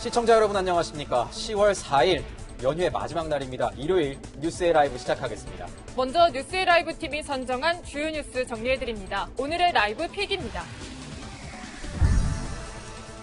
시청자 여러분 안녕하십니까? 10월 4일 연휴의 마지막 날입니다. 일요일 뉴스의 라이브 시작하겠습니다. 먼저 뉴스의 라이브 팀이 선정한 주요 뉴스 정리해드립니다. 오늘의 라이브 픽입니다.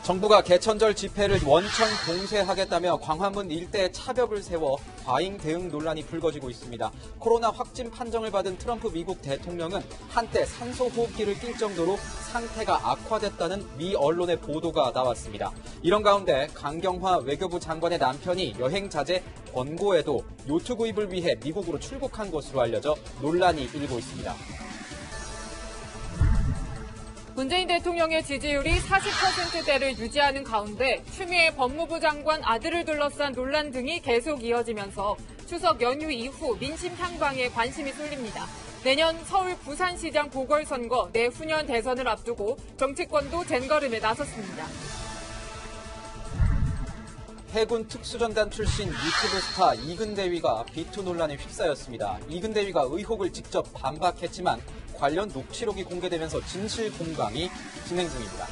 정부가 개천절 집회를 원천 봉쇄하겠다며 광화문 일대에 차벽을 세워 과잉 대응 논란이 불거지고 있습니다. 코로나 확진 판정을 받은 트럼프 미국 대통령은 한때 산소호흡기를 낄 정도로 상태가 악화됐다는 미 언론의 보도가 나왔습니다. 이런 가운데 강경화 외교부 장관의 남편이 여행 자제 권고에도 요트 구입을 위해 미국으로 출국한 것으로 알려져 논란이 일고 있습니다. 문재인 대통령의 지지율이 40%대를 유지하는 가운데 추미애 법무부 장관 아들을 둘러싼 논란 등이 계속 이어지면서 추석 연휴 이후 민심 향방에 관심이 쏠립니다. 내년 서울 부산시장 보궐선거, 내후년 대선을 앞두고 정치권도 젠걸음에 나섰습니다. 해군 특수전단 출신 유튜브 스타 이근대위가 비투 논란에 휩싸였습니다. 이근대위가 의혹을 직접 반박했지만 관련 녹취록이 공개되면서 진실 공방이 진행 중입니다.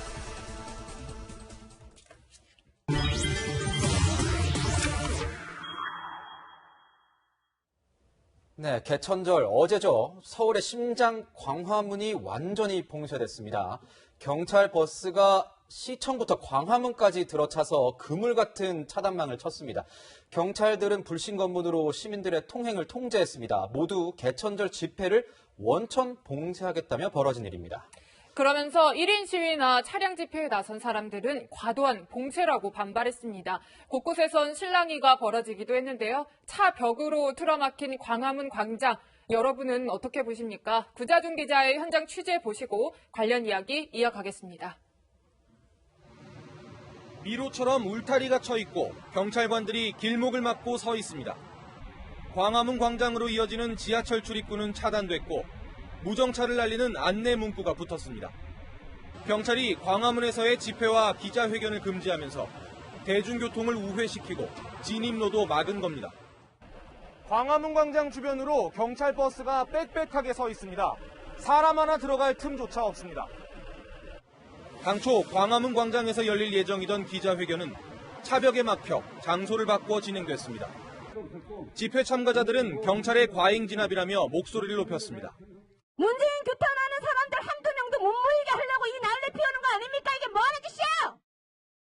네, 개천절 어제죠. 서울의 심장 광화문이 완전히 봉쇄됐습니다. 경찰 버스가 시청부터 광화문까지 들어차서 그물 같은 차단망을 쳤습니다. 경찰들은 불신 검문으로 시민들의 통행을 통제했습니다. 모두 개천절 집회를 원천 봉쇄하겠다며 벌어진 일입니다. 그러면서 1인 시위나 차량 집회에 나선 사람들은 과도한 봉쇄라고 반발했습니다. 곳곳에선 실랑이가 벌어지기도 했는데요. 차 벽으로 틀어막힌 광화문 광장, 여러분은 어떻게 보십니까? 구자준 기자의 현장 취재 보시고 관련 이야기 이어가겠습니다. 미로처럼 울타리가 쳐 있고 경찰관들이 길목을 막고 서 있습니다. 광화문 광장으로 이어지는 지하철 출입구는 차단됐고 무정차를 날리는 안내 문구가 붙었습니다. 경찰이 광화문에서의 집회와 기자회견을 금지하면서 대중교통을 우회시키고 진입로도 막은 겁니다. 광화문 광장 주변으로 경찰 버스가 빽빽하게 서 있습니다. 사람 하나 들어갈 틈조차 없습니다. 당초 광화문 광장에서 열릴 예정이던 기자회견은 차벽에 막혀 장소를 바꾸어 진행됐습니다. 집회 참가자들은 경찰의 과잉 진압이라며 목소리를 높였습니다. 문재인 규탄하는 사람들 한두 명도 못 모이게 하려고 이 난리 피우는 거 아닙니까? 이게 뭐 하는 짓이에요?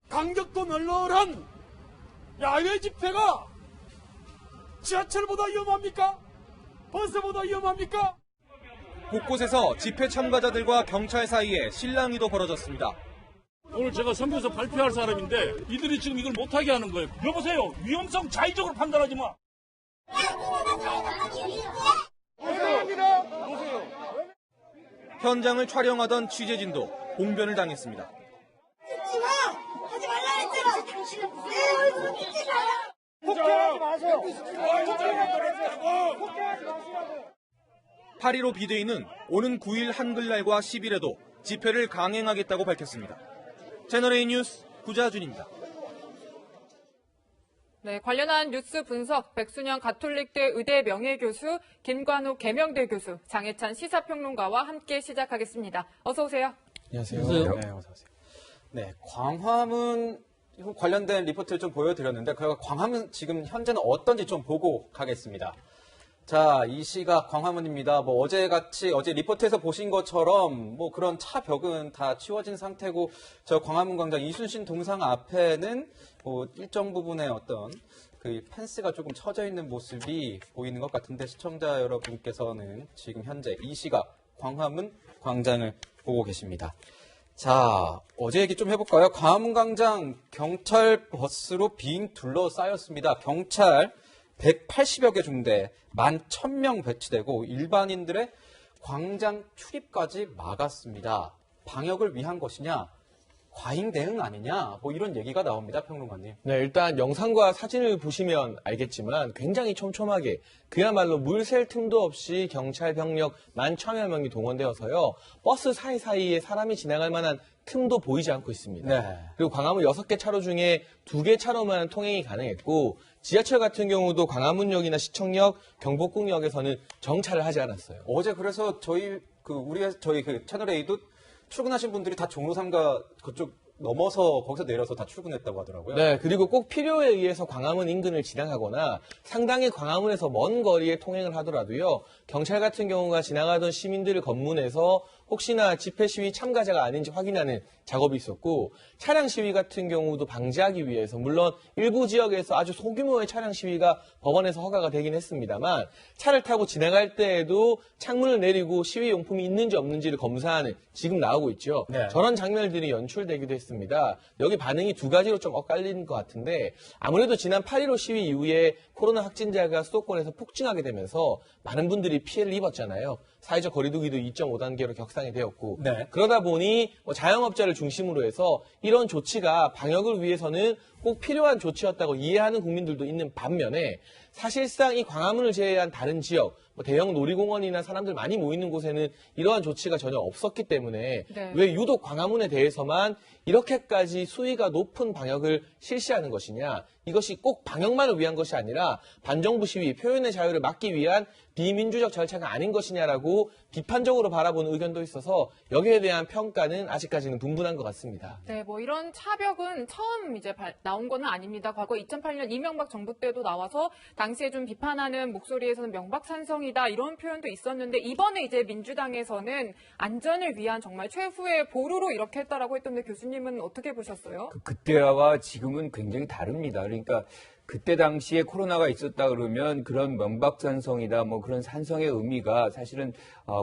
강력도 널널한 야외 집회가 지하철보다 위험합니까? 버스보다 위험합니까? 곳곳에서 집회 참가자들과 경찰 사이에 실랑이도 벌어졌습니다. 오늘 제가 선거에서 발표할 사람인데 이들이 지금 이걸 못하게 하는 거예요. 여보세요. 위험성 자의적으로 판단하지 마. 현장을 촬영하던 취재진도 봉변을 당했습니다. 찍지 마! 하지 말라 했잖아! 당신은 내 얼굴을 찍지 마요! 폭행하지 마세요. 폭행하지 마시라고. 8.15 비대위는 오는 9일 한글날과 10일에도 집회를 강행하겠다고 밝혔습니다. 채널A 뉴스 구자준입니다. 네, 관련한 뉴스 분석, 백순영 가톨릭대 의대 명예교수, 김관욱 계명대 교수, 장혜찬 시사평론가와 함께 시작하겠습니다. 어서 오세요. 안녕하세요. 네, 어서 오세요. 네, 광화문 관련된 리포트를 좀 보여드렸는데 그가 광화문 지금 현재는 어떤지 좀 보고 가겠습니다. 자, 이 시각 광화문입니다. 어제 리포트에서 보신 것처럼 그런 차 벽은 다 치워진 상태고 저 광화문 광장 이순신 동상 앞에는 일정 부분의 어떤 그 펜스가 조금 처져 있는 모습이 보이는 것 같은데 시청자 여러분께서는 지금 현재 이 시각 광화문 광장을 보고 계십니다. 자, 어제 얘기 좀 해볼까요? 광화문 광장 경찰 버스로 빙 둘러싸였습니다. 경찰 180여 개 중대, 11,000명 배치되고 일반인들의 광장 출입까지 막았습니다. 방역을 위한 것이냐? 과잉 대응 아니냐? 이런 얘기가 나옵니다, 평론가님. 네, 일단 영상과 사진을 보시면 알겠지만 굉장히 촘촘하게 그야말로 물 셀 틈도 없이 경찰 병력 11,000여 명이 동원되어서요. 버스 사이사이에 사람이 지나갈 만한 틈도 보이지 않고 있습니다. 네. 그리고 광화문 6개 차로 중에 2개 차로만 통행이 가능했고 지하철 같은 경우도 광화문역이나 시청역, 경복궁역에서는 정차를 하지 않았어요. 어제 그래서 저희 채널A도 출근하신 분들이 다 종로 3가 그쪽 넘어서 거기서 내려서 다 출근했다고 하더라고요. 네, 그리고 꼭 필요에 의해서 광화문 인근을 지나가거나 상당히 광화문에서 먼 거리에 통행을 하더라도요, 경찰 같은 경우가 지나가던 시민들을 검문해서 혹시나 집회 시위 참가자가 아닌지 확인하는 작업이 있었고, 차량 시위 같은 경우도 방지하기 위해서 물론 일부 지역에서 아주 소규모의 차량 시위가 법원에서 허가가 되긴 했습니다만, 차를 타고 지나갈 때에도 창문을 내리고 시위 용품이 있는지 없는지를 검사하는, 지금 나오고 있죠. 네. 저런 장면들이 연출되기도 했습니다. 여기 반응이 두 가지로 좀 엇갈리는 것 같은데, 아무래도 지난 8.15 시위 이후에 코로나 확진자가 수도권에서 폭증하게 되면서 많은 분들이 피해를 입었잖아요. 사회적 거리두기도 2.5단계로 격상이 되었고, 네. 그러다 보니 자영업자를 중심으로 해서 이런 조치가 방역을 위해서는 꼭 필요한 조치였다고 이해하는 국민들도 있는 반면에, 사실상 이 광화문을 제외한 다른 지역, 대형 놀이공원이나 사람들 많이 모이는 곳에는 이러한 조치가 전혀 없었기 때문에 네. 왜 유독 광화문에 대해서만 이렇게까지 수위가 높은 방역을 실시하는 것이냐, 이것이 꼭 방역만을 위한 것이 아니라 반정부 시위, 표현의 자유를 막기 위한 비민주적 절차가 아닌 것이냐라고 비판적으로 바라보는 의견도 있어서 여기에 대한 평가는 아직까지는 분분한 것 같습니다. 네, 뭐 이런 차벽은 처음 이제 나온 거는 아닙니다. 과거 2008년 이명박 정부 때도 나와서 당시에 좀 비판하는 목소리에서는 명박산성이다 이런 표현도 있었는데, 이번에 이제 민주당에서는 안전을 위한 정말 최후의 보루로 이렇게 했다라고 했던데, 교수님은 어떻게 보셨어요? 그때와 지금은 굉장히 다릅니다. 그러니까 그때 당시에 코로나가 있었다 그러면 그런 명박산성이다, 뭐 그런 산성의 의미가 사실은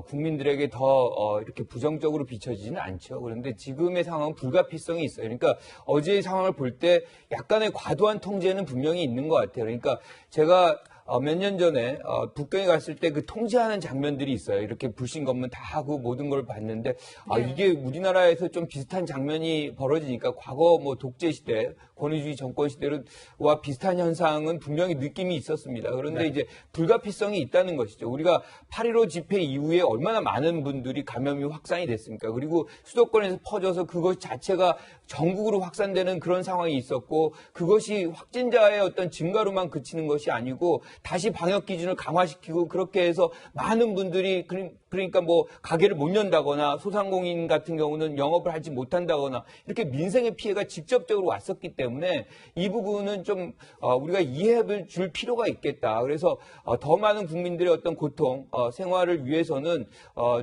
국민들에게 더 이렇게 부정적으로 비춰지지는 않죠. 그런데 지금의 상황은 불가피성이 있어요. 그러니까 어제의 상황을 볼 때 약간의 과도한 통제는 분명히 있는 것 같아요. 그러니까 제가 몇 년 전에 북경에 갔을 때 그 통제하는 장면들이 있어요. 이렇게 불신 검문 다 하고 모든 걸 봤는데, 네. 이게 우리나라에서 좀 비슷한 장면이 벌어지니까 과거 뭐 독재 시대, 권위주의 정권 시대와 비슷한 현상은 분명히 느낌이 있었습니다. 그런데 이제 불가피성이 있다는 것이죠. 우리가 8.15 집회 이후에 얼마나 많은 분들이 감염이 확산이 됐습니까? 그리고 수도권에서 퍼져서 그것 자체가 전국으로 확산되는 그런 상황이 있었고, 그것이 확진자의 어떤 증가로만 그치는 것이 아니고 다시 방역 기준을 강화시키고, 그렇게 해서 많은 분들이 그러니까 뭐 가게를 못 연다거나 소상공인 같은 경우는 영업을 하지 못한다거나 이렇게 민생의 피해가 직접적으로 왔었기 때문에 이 부분은 좀 우리가 이해해 줄 필요가 있겠다. 그래서 더 많은 국민들의 어떤 고통, 생활을 위해서는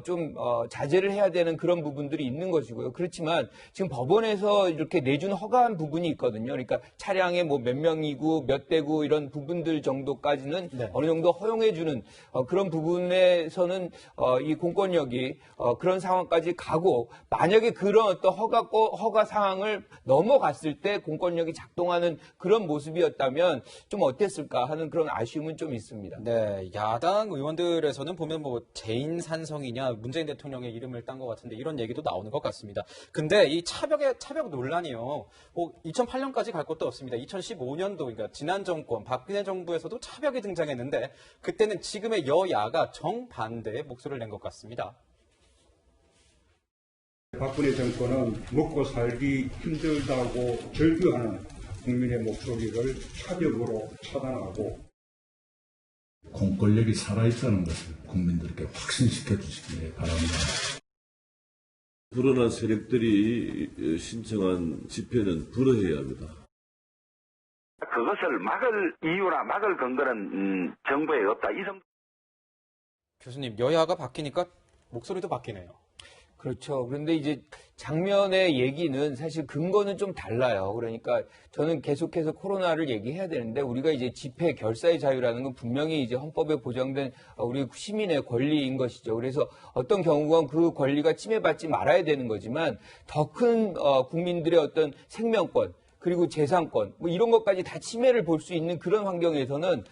좀 자제를 해야 되는 그런 부분들이 있는 것이고요. 그렇지만 지금 법원에서 이렇게 내준 허가한 부분이 있거든요. 그러니까 차량에 뭐 몇 명이고 몇 대고 이런 부분들 정도까지는 네. 어느 정도 허용해주는 그런 부분에서는 이 공권력이 그런 상황까지 가고, 만약에 그런 어떤 허가 사항을 넘어갔을 때 공권력이 작동하는 그런 모습이었다면 좀 어땠을까 하는 그런 아쉬움은 좀 있습니다. 네, 야당 의원들에서는 보면 뭐 재인산성이냐, 문재인 대통령의 이름을 딴 것 같은데 이런 얘기도 나오는 것 같습니다. 근데 이 차벽 논란이요, 뭐 2008년까지 갈 것도 없습니다. 2015년도, 그러니까 지난 정권 박근혜 정부에서도 차벽이 등장했는데 그때는 지금의 여야가 정반대의 목소리를 낸 것 같습니다. 박근혜 정권은 먹고 살기 힘들다고 절규하는 국민의 목소리를 차벽으로 차단하고, 공권력이 살아있다는 것을 국민들께 확신시켜 주시기 바랍니다. 불안한 세력들이 신청한 집회는 불허해야 합니다. 그것을 막을 이유나 막을 근거는 정부에 없다. 교수님, 여야가 바뀌니까 목소리도 바뀌네요. 그렇죠. 그런데 이제 장면의 얘기는 사실 근거는 좀 달라요. 그러니까 저는 계속해서 코로나를 얘기해야 되는데, 우리가 이제 집회 결사의 자유라는 건 분명히 이제 헌법에 보장된 우리 시민의 권리인 것이죠. 그래서 어떤 경우건 그 권리가 침해받지 말아야 되는 거지만, 더 큰 국민들의 어떤 생명권, 그리고 재산권, 뭐 이런 것까지 다 침해를 볼 수 있는 그런 환경에서는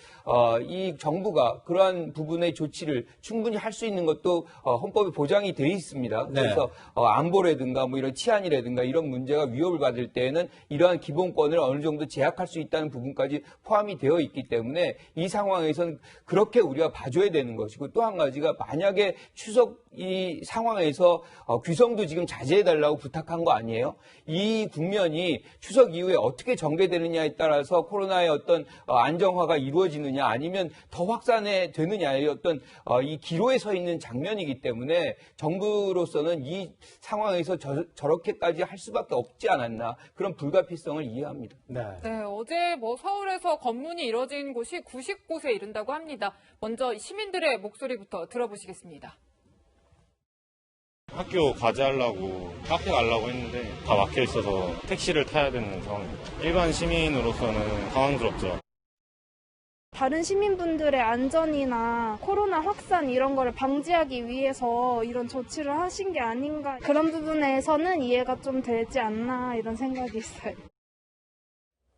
이 정부가 그러한 부분의 조치를 충분히 할 수 있는 것도 헌법에 보장이 돼 있습니다. 그래서 안보라든가 뭐 이런 치안이라든가 이런 문제가 위협을 받을 때에는 이러한 기본권을 어느 정도 제약할 수 있다는 부분까지 포함이 되어 있기 때문에 이 상황에서는 그렇게 우리가 봐줘야 되는 것이고, 또 한 가지가 만약에 추석 이 상황에서 귀성도 지금 자제해달라고 부탁한 거 아니에요? 이 국면이 추석 이후 이후에 어떻게 전개되느냐에 따라서 코로나의 어떤 안정화가 이루어지느냐 아니면 더 확산이 되느냐의 어떤 이 기로에 서 있는 장면이기 때문에 정부로서는 이 상황에서 저렇게까지 할 수밖에 없지 않았나 그런 불가피성을 이해합니다. 네, 어제 뭐 서울에서 검문이 이뤄진 곳이 90곳에 이른다고 합니다. 먼저 시민들의 목소리부터 들어보시겠습니다. 학교 과제하려고 카페 가려고 했는데 다 막혀 있어서 택시를 타야 되는 상황입니다. 일반 시민으로서는 당황스럽죠. 다른 시민분들의 안전이나 코로나 확산 이런 거를 방지하기 위해서 이런 조치를 하신 게 아닌가. 그런 부분에서는 이해가 좀 되지 않나 이런 생각이 있어요.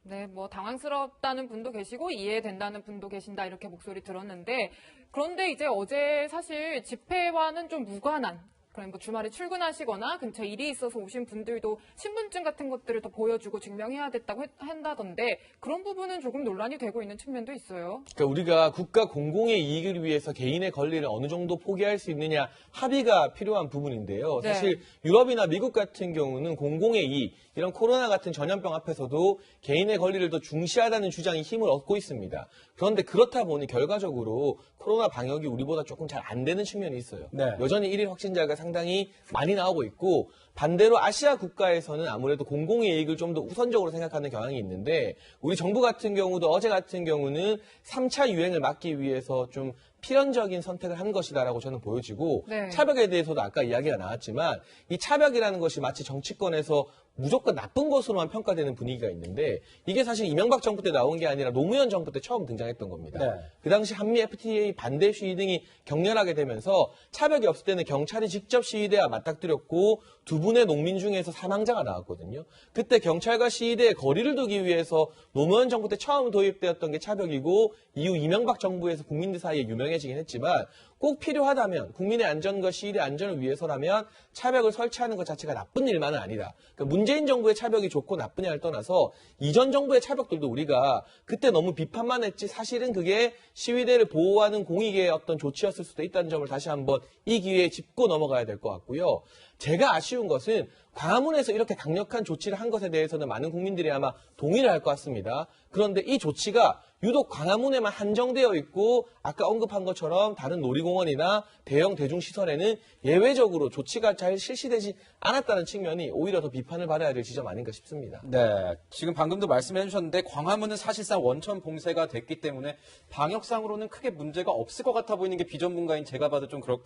네, 뭐 당황스럽다는 분도 계시고 이해된다는 분도 계신다 이렇게 목소리 들었는데 그런데 이제 어제 사실 집회와는 좀 무관한 그럼 뭐 주말에 출근하시거나 근처에 일이 있어서 오신 분들도 신분증 같은 것들을 더 보여주고 증명해야 됐다고 한다던데 그런 부분은 조금 논란이 되고 있는 측면도 있어요. 그러니까 우리가 국가 공공의 이익을 위해서 개인의 권리를 어느 정도 포기할 수 있느냐 합의가 필요한 부분인데요. 네. 사실 유럽이나 미국 같은 경우는 공공의 이익, 이런 코로나 같은 전염병 앞에서도 개인의 권리를 더 중시하다는 주장이 힘을 얻고 있습니다. 그런데 그렇다 보니 결과적으로 코로나 방역이 우리보다 조금 잘 안 되는 측면이 있어요. 네. 여전히 1일 확진자가 상당히 많이 나오고 있고 반대로 아시아 국가에서는 아무래도 공공의 이익을 좀 더 우선적으로 생각하는 경향이 있는데 우리 정부 같은 경우도 어제 같은 경우는 3차 유행을 막기 위해서 좀 필연적인 선택을 한 것이다라고 저는 보여지고 네. 차벽에 대해서도 아까 이야기가 나왔지만 이 차벽이라는 것이 마치 정치권에서 무조건 나쁜 것으로만 평가되는 분위기가 있는데 이게 사실 이명박 정부 때 나온 게 아니라 노무현 정부 때 처음 등장했던 겁니다. 네. 그 당시 한미 FTA 반대 시위 등이 격렬하게 되면서 차벽이 없을 때는 경찰이 직접 시위대와 맞닥뜨렸고 두 분의 농민 중에서 사망자가 나왔거든요. 그때 경찰과 시위대의 거리를 두기 위해서 노무현 정부 때 처음 도입되었던 게 차벽이고 이후 이명박 정부에서 국민들 사이에 유명해지긴 했지만 꼭 필요하다면 국민의 안전과 시위대 안전을 위해서라면 차벽을 설치하는 것 자체가 나쁜 일만은 아니다. 그러니까 문재인 정부의 차벽이 좋고 나쁘냐를 떠나서 이전 정부의 차벽들도 우리가 그때 너무 비판만 했지 사실은 그게 시위대를 보호하는 공익의 어떤 조치였을 수도 있다는 점을 다시 한번 이 기회에 짚고 넘어가야 될 것 같고요. 제가 아쉬운 것은 광화문에서 이렇게 강력한 조치를 한 것에 대해서는 많은 국민들이 아마 동의를 할 것 같습니다. 그런데 이 조치가 유독 광화문에만 한정되어 있고 아까 언급한 것처럼 다른 놀이공원이나 대형 대중시설에는 예외적으로 조치가 잘 실시되지 않았다는 측면이 오히려 더 비판을 받아야 될 지점 아닌가 싶습니다. 네, 지금 방금도 말씀해 주셨는데 광화문은 사실상 원천 봉쇄가 됐기 때문에 방역상으로는 크게 문제가 없을 것 같아 보이는 게 비전문가인 제가 봐도 좀 그럴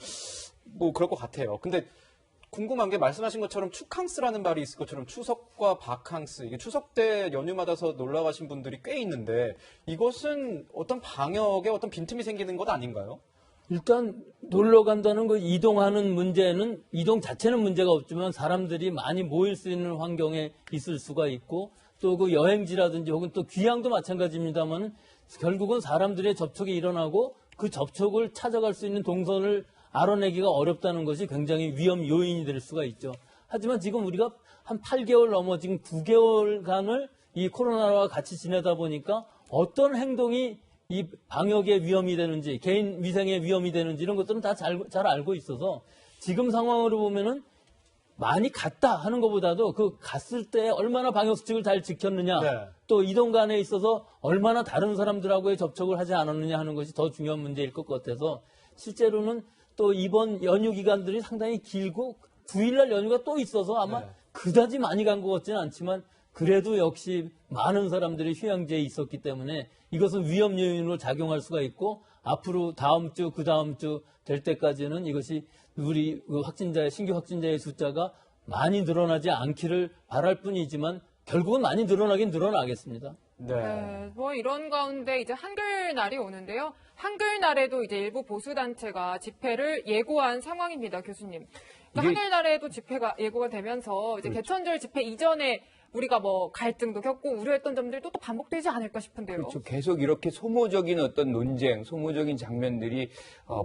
것 같아요. 근데 궁금한 게 말씀하신 것처럼 축캉스라는 말이 있을 것처럼 추석과 바캉스, 이게 추석 때 연휴 맞아서 놀러 가신 분들이 꽤 있는데 이것은 어떤 방역에 어떤 빈틈이 생기는 것 아닌가요? 일단 놀러 간다는 거 이동하는 문제는 이동 자체는 문제가 없지만 사람들이 많이 모일 수 있는 환경에 있을 수가 있고 또 그 여행지라든지 혹은 또 귀향도 마찬가지입니다만 결국은 사람들의 접촉이 일어나고 그 접촉을 찾아갈 수 있는 동선을 알아내기가 어렵다는 것이 굉장히 위험 요인이 될 수가 있죠. 하지만 지금 우리가 한 8개월 넘어 지금 9개월간을 이 코로나와 같이 지내다 보니까 어떤 행동이 이 방역에 위험이 되는지 개인 위생에 위험이 되는지 이런 것들은 다 잘 알고 있어서 지금 상황으로 보면은 많이 갔다 하는 것보다도 그 갔을 때 얼마나 방역수칙을 잘 지켰느냐 네. 또 이동간에 있어서 얼마나 다른 사람들하고의 접촉을 하지 않았느냐 하는 것이 더 중요한 문제일 것 같아서 실제로는 또 이번 연휴 기간들이 상당히 길고 9일날 연휴가 또 있어서 아마 그다지 많이 간 것 같지는 않지만 그래도 역시 많은 사람들이 휴양지에 있었기 때문에 이것은 위험 요인으로 작용할 수가 있고 앞으로 다음 주, 그 다음 주 될 때까지는 이것이 우리 신규 확진자의 숫자가 많이 늘어나지 않기를 바랄 뿐이지만 결국은 많이 늘어나긴 늘어나겠습니다. 네, 뭐 이런 가운데 이제 한글날이 오는데요. 한글날에도 이제 일부 보수단체가 집회를 예고한 상황입니다, 교수님. 그러니까 한글날에도 집회가 예고가 되면서 이제 개천절 집회 이전에 우리가 뭐 갈등도 겪고 우려했던 점들도 또 반복되지 않을까 싶은데요. 그렇죠. 계속 이렇게 소모적인 어떤 논쟁, 소모적인 장면들이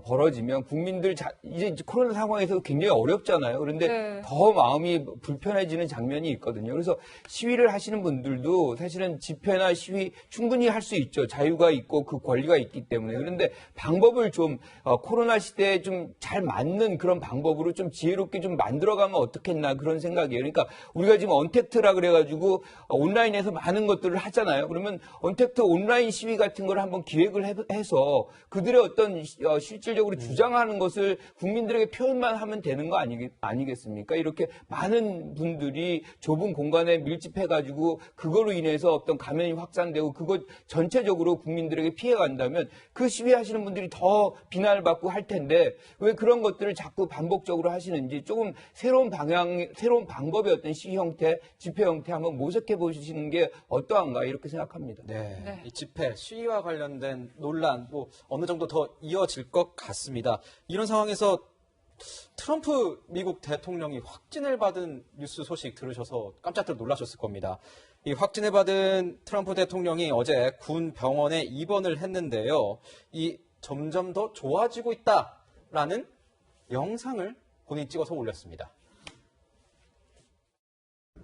벌어지면 국민들 이제 코로나 상황에서 굉장히 어렵잖아요. 그런데 더 마음이 불편해지는 장면이 있거든요. 그래서 시위를 하시는 분들도 사실은 집회나 시위 충분히 할 수 있죠. 자유가 있고 그 권리가 있기 때문에. 그런데 방법을 좀 코로나 시대에 좀 잘 맞는 그런 방법으로 좀 지혜롭게 좀 만들어가면 어떻겠나 그런 생각이에요. 그러니까 우리가 지금 언택트라 그래요. 그래가지고 온라인에서 많은 것들을 하잖아요. 그러면 언택트 온라인 시위 같은 걸 한번 기획을 해서 그들의 어떤 실질적으로 주장하는 것을 국민들에게 표현만 하면 되는 거 아니겠습니까? 이렇게 많은 분들이 좁은 공간에 밀집해가지고 그거로 인해서 어떤 감염이 확산되고 그것 전체적으로 국민들에게 피해간다면 그 시위하시는 분들이 더 비난을 받고 할 텐데 왜 그런 것들을 자꾸 반복적으로 하시는지 조금 새로운 방법의 어떤 시위 형태, 집회 형태 한번 모색해 보시는 게 어떠한가 이렇게 생각합니다. 네. 이 집회, 시위와 관련된 논란 뭐 어느 정도 더 이어질 것 같습니다. 이런 상황에서 트럼프 미국 대통령이 확진을 받은 뉴스 소식 들으셔서 깜짝들 놀라셨을 겁니다. 이 확진을 받은 트럼프 대통령이 어제 군 병원에 입원을 했는데요. 이 점점 더 좋아지고 있다라는 영상을 본인이 찍어서 올렸습니다.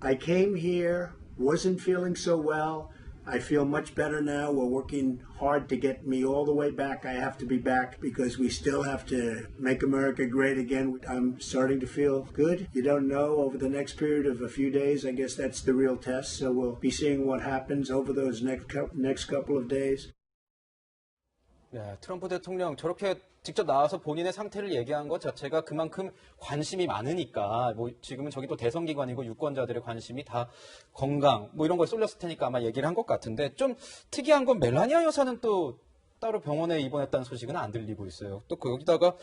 I came here, wasn't feeling so well. I feel much better now. We're working hard to get me all the way back. I have to be back because we still have to make America great again. I'm starting to feel good. You don't know over the next period of a few days. I guess that's the real test. So we'll be seeing what happens over those next couple of days. 네, 트럼프 대통령 저렇게 직접 나와서 본인의 상태를 얘기한 것 자체가 그만큼 관심이 많으니까 뭐 지금은 저기 또 대선기관이고 유권자들의 관심이 다 건강 뭐 이런 거에 쏠렸을 테니까 아마 얘기를 한 것 같은데 좀 특이한 건 멜라니아 여사는 또 따로 병원에 입원했다는 소식은 안 들리고 있어요. 또 거기다가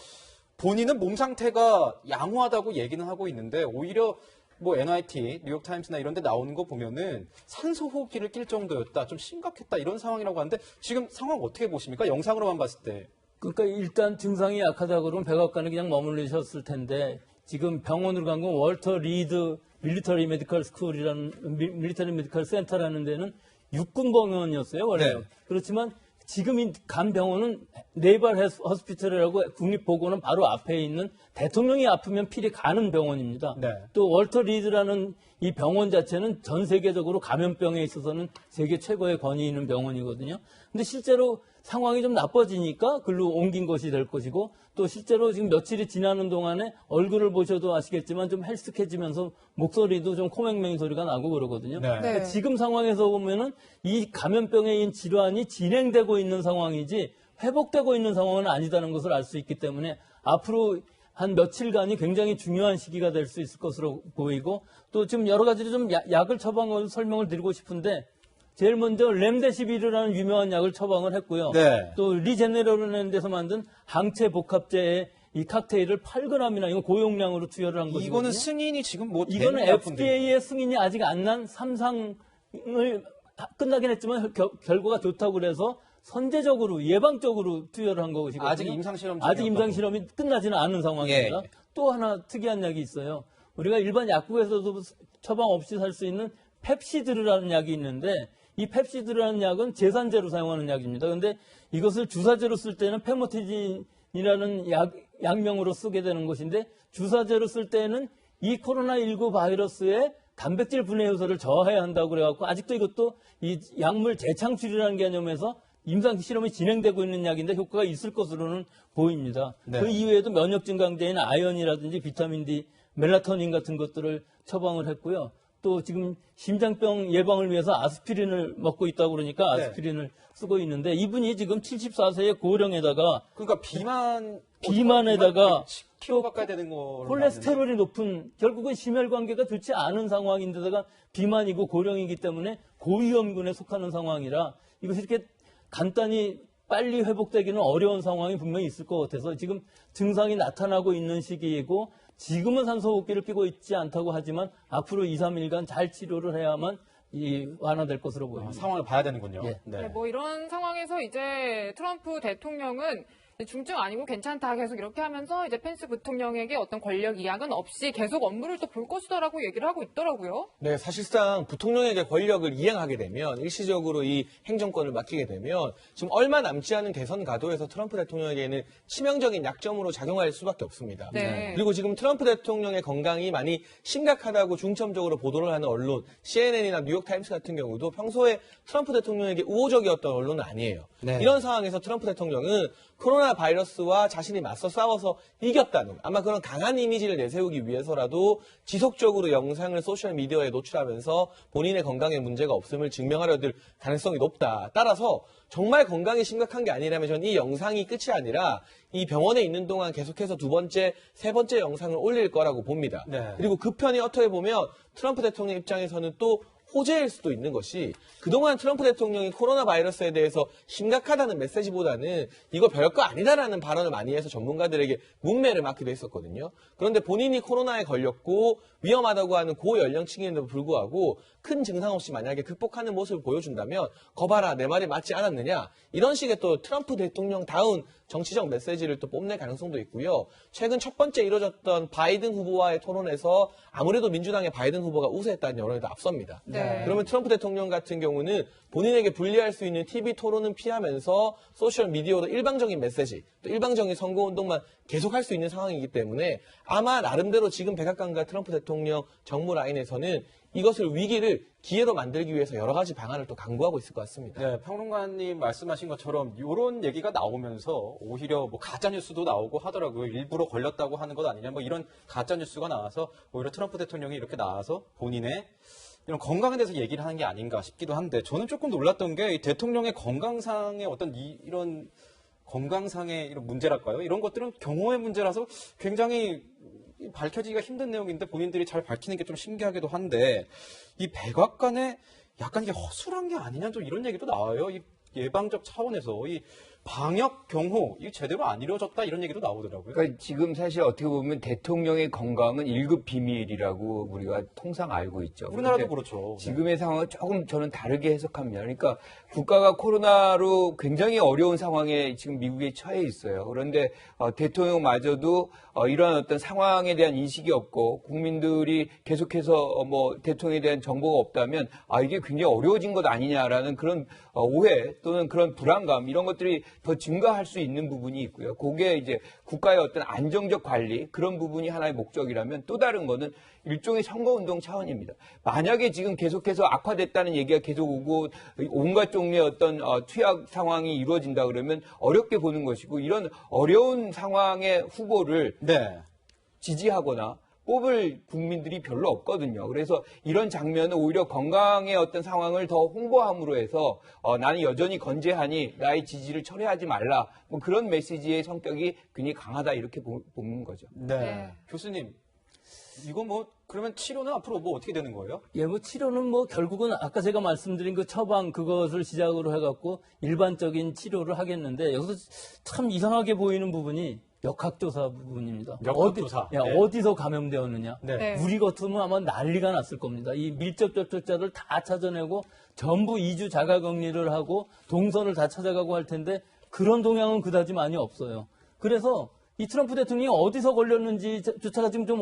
본인은 몸 상태가 양호하다고 얘기는 하고 있는데 오히려 뭐 NYT, 뉴욕타임스나 이런 데 나오는 거 보면은 산소호흡기를 낄 정도였다. 좀 심각했다. 이런 상황이라고 하는데 지금 상황 어떻게 보십니까? 영상으로만 봤을 때. 그러니까 일단 증상이 약하다 그러면 백악관에 그냥 머물르셨을 텐데 지금 병원으로 간 건 월터 리드 밀리터리 메디컬 스쿨이라는 밀리터리 메디컬 센터라는 데는 육군 병원이었어요. 원래. 네. 그렇지만 지금 간 병원은 네이벌 호스피털이라고 국립보건원 바로 앞에 있는 대통령이 아프면 필히 가는 병원입니다. 네. 또 월터 리드라는 이 병원 자체는 전 세계적으로 감염병에 있어서는 세계 최고의 권위 있는 병원이거든요. 근데 실제로 상황이 좀 나빠지니까 글로 옮긴 것이 될 것이고 또 실제로 지금 며칠이 지나는 동안에 얼굴을 보셔도 아시겠지만 좀 헬스케지면서 목소리도 좀 코맹맹이 소리가 나고 그러거든요. 네. 그러니까 지금 상황에서 보면은 이 감염병의 질환이 진행되고 있는 상황이지 회복되고 있는 상황은 아니다는 것을 알 수 있기 때문에 앞으로 한 며칠간이 굉장히 중요한 시기가 될 수 있을 것으로 보이고 또 지금 여러 가지로 좀 약을 처방을 설명을 드리고 싶은데 제일 먼저 렘데시비르라는 유명한 약을 처방을 했고요. 네. 또 리제네로라는 데서 만든 항체 복합제의 이 칵테일을 8g이나 이건 고용량으로 투여를 한 거거든요. 이거는 승인이 지금 뭐 이거는 FDA의 승인이 아직 안 난 3상을 끝나긴 했지만 결과가 좋다고 그래서 선제적으로 예방적으로 투여를 한 것이거든요. 아직 임상실험 아직 임상실험이 끝나지는 않은 상황입니다. 예. 또 하나 특이한 약이 있어요. 우리가 일반 약국에서도 처방 없이 살 수 있는 펩시드르라는 약이 있는데 이 펩시드라는 약은 제산제로 사용하는 약입니다. 그런데 이것을 주사제로 쓸 때는 페모티진이라는 약명으로 쓰게 되는 것인데 주사제로 쓸 때는 이 코로나19 바이러스의 단백질 분해 효소를 저하해야 한다고 그래갖고 아직도 이것도 이 약물 재창출이라는 개념에서 임상 실험이 진행되고 있는 약인데 효과가 있을 것으로는 보입니다. 네. 그 이외에도 면역 증강제인 아연이라든지 비타민 D, 멜라토닌 같은 것들을 처방을 했고요. 또 지금 심장병 예방을 위해서 아스피린을 먹고 있다고 그러니까 아스피린을 쓰고 있는데 이분이 지금 74세의 고령에다가 그러니까 비만에다가 키로 바꿔야 되는 거 콜레스테롤이 높은 결국은 심혈관계가 좋지 않은 상황인데다가 비만이고 고령이기 때문에 고위험군에 속하는 상황이라 이것이 이렇게 간단히 빨리 회복되기는 어려운 상황이 분명히 있을 것 같아서 지금 증상이 나타나고 있는 시기이고 지금은 산소호흡기를 끼고 있지 않다고 하지만 앞으로 2, 3일간 잘 치료를 해야만 완화될 것으로 보입니다. 상황을 봐야 되는군요. 예. 네, 뭐 이런 상황에서 이제 트럼프 대통령은 중증 아니고 괜찮다 계속 이렇게 하면서 이제 펜스 부통령에게 어떤 권력 이양은 없이 계속 업무를 또 볼 것이다라고 얘기를 하고 있더라고요. 네, 사실상 부통령에게 권력을 이양하게 되면 일시적으로 이 행정권을 맡기게 되면 지금 얼마 남지 않은 대선 가도에서 트럼프 대통령에게는 치명적인 약점으로 작용할 수밖에 없습니다. 네. 그리고 지금 트럼프 대통령의 건강이 많이 심각하다고 중점적으로 보도를 하는 언론 CNN이나 뉴욕타임스 같은 경우도 평소에 트럼프 대통령에게 우호적이었던 언론은 아니에요. 네. 이런 상황에서 트럼프 대통령은 코로나 코로나 바이러스와 자신이 맞서 싸워서 이겼다는 아마 그런 강한 이미지를 내세우기 위해서라도 지속적으로 영상을 소셜미디어에 노출하면서 본인의 건강에 문제가 없음을 증명하려 들 가능성이 높다. 따라서 정말 건강이 심각한 게 아니라면 저는 이 영상이 끝이 아니라 이 병원에 있는 동안 계속해서 2번째, 3번째 영상을 올릴 거라고 봅니다. 네. 그리고 그 편이 어떻게 보면 트럼프 대통령 입장에서는 또 호재일 수도 있는 것이 그동안 트럼프 대통령이 코로나 바이러스에 대해서 심각하다는 메시지보다는 이거 별거 아니다라는 발언을 많이 해서 전문가들에게 문매를 맞기도 했었거든요. 그런데 본인이 코로나에 걸렸고 위험하다고 하는 고연령층인데도 불구하고 큰 증상 없이 만약에 극복하는 모습을 보여준다면 거봐라 내 말이 맞지 않았느냐 이런 식의 또 트럼프 대통령 다운 정치적 메시지를 또 뽐낼 가능성도 있고요. 최근 첫 번째 이뤄졌던 바이든 후보와의 토론에서 아무래도 민주당의 바이든 후보가 우세했다는 여론에도 앞섭니다. 네. 그러면 트럼프 대통령 같은 경우는 본인에게 불리할 수 있는 TV 토론은 피하면서 소셜미디어로 일방적인 메시지, 또 일방적인 선거운동만 계속할 수 있는 상황이기 때문에 아마 나름대로 지금 백악관과 트럼프 대통령 정무 라인에서는 이것을 위기를 기회로 만들기 위해서 여러 가지 방안을 또 강구하고 있을 것 같습니다. 네, 평론가님 말씀하신 것처럼 이런 얘기가 나오면서 오히려 뭐 가짜 뉴스도 나오고 하더라고요. 일부러 걸렸다고 하는 것 아니냐, 뭐 이런 가짜 뉴스가 나와서 오히려 트럼프 대통령이 이렇게 나와서 본인의 이런 건강에 대해서 얘기를 하는 게 아닌가 싶기도 한데 저는 조금 놀랐던 게 이 대통령의 건강상의 어떤 이런 건강상의 이런 문제랄까요? 이런 것들은 경호의 문제라서 굉장히 밝혀지기가 힘든 내용인데 본인들이 잘 밝히는 게 좀 신기하기도 한데 이 백악관에 약간 이게 허술한 게 아니냐 좀 이런 얘기도 나와요. 이 예방적 차원에서 이 방역 경호 이게 제대로 안 이루어졌다 이런 얘기도 나오더라고요. 그러니까 지금 사실 어떻게 보면 대통령의 건강은 1급 비밀이라고 우리가 통상 알고 있죠. 우리나라도 그렇죠. 지금의 상황은 조금 저는 다르게 해석합니다. 그러니까 국가가 코로나로 굉장히 어려운 상황에 지금 미국에 처해 있어요. 그런데 대통령마저도 이러한 어떤 상황에 대한 인식이 없고 국민들이 계속해서 뭐 대통령에 대한 정보가 없다면 이게 굉장히 어려워진 것 아니냐라는 그런 오해 또는 그런 불안감 이런 것들이 더 증가할 수 있는 부분이 있고요. 그게 이제 국가의 어떤 안정적 관리 그런 부분이 하나의 목적이라면 또 다른 거는 일종의 선거운동 차원입니다. 만약에 지금 계속해서 악화됐다는 얘기가 계속 오고 온갖 종류의 어떤 투약 상황이 이루어진다 그러면 어렵게 보는 것이고 이런 어려운 상황의 후보를 지지하거나 뽑을 국민들이 별로 없거든요. 그래서 이런 장면은 오히려 건강의 어떤 상황을 더 홍보함으로 해서 나는 여전히 건재하니 나의 지지를 철회하지 말라. 뭐 그런 메시지의 성격이 굉장히 강하다 이렇게 보는 거죠. 네. 교수님, 이거 뭐 그러면 치료는 앞으로 뭐 어떻게 되는 거예요? 예, 뭐 치료는 뭐 결국은 아까 제가 말씀드린 그 처방 그것을 시작으로 해갖고 일반적인 치료를 하겠는데 여기서 참 이상하게 보이는 부분이 역학조사 부분입니다. 역학조사. 어디서 감염되었느냐. 네. 우리 같으면 아마 난리가 났을 겁니다. 이 밀접 접촉자를 다 찾아내고 전부 2주 자가격리를 하고 동선을 다 찾아가고 할 텐데 그런 동향은 그다지 많이 없어요. 그래서 이 트럼프 대통령이 어디서 걸렸는지조차가 지금 좀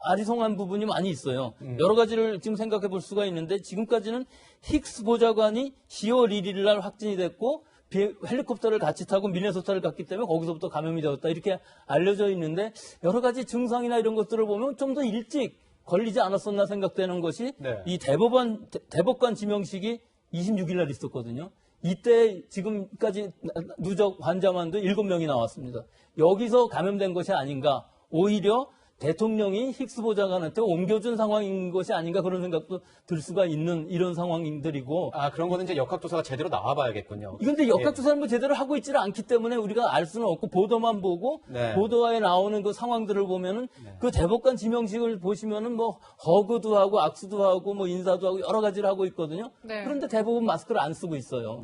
아리송한 부분이 많이 있어요. 여러 가지를 지금 생각해 볼 수가 있는데 지금까지는 힉스 보좌관이 10월 1일 날 확진이 됐고 헬리콥터를 같이 타고 미네소타를 갔기 때문에 거기서부터 감염이 되었다 이렇게 알려져 있는데 여러 가지 증상이나 이런 것들을 보면 좀 더 일찍 걸리지 않았었나 생각되는 것이 이 대법관 지명식이 26일 날 있었거든요. 이때 지금까지 누적 환자만도 7명이 나왔습니다. 여기서 감염된 것이 아닌가. 오히려 대통령이 힉스 보좌관한테 옮겨준 상황인 것이 아닌가 그런 생각도 들 수가 있는 이런 상황들이고. 그런 거는 이제 역학조사가 제대로 나와봐야겠군요. 그런데 역학조사는 뭐 제대로 하고 있지를 않기 때문에 우리가 알 수는 없고 보도만 보고 보도에 나오는 그 상황들을 보면은 그 대법관 지명식을 보시면은 뭐 허그도 하고 악수도 하고 뭐 인사도 하고 여러 가지를 하고 있거든요. 그런데 대부분 마스크를 안 쓰고 있어요.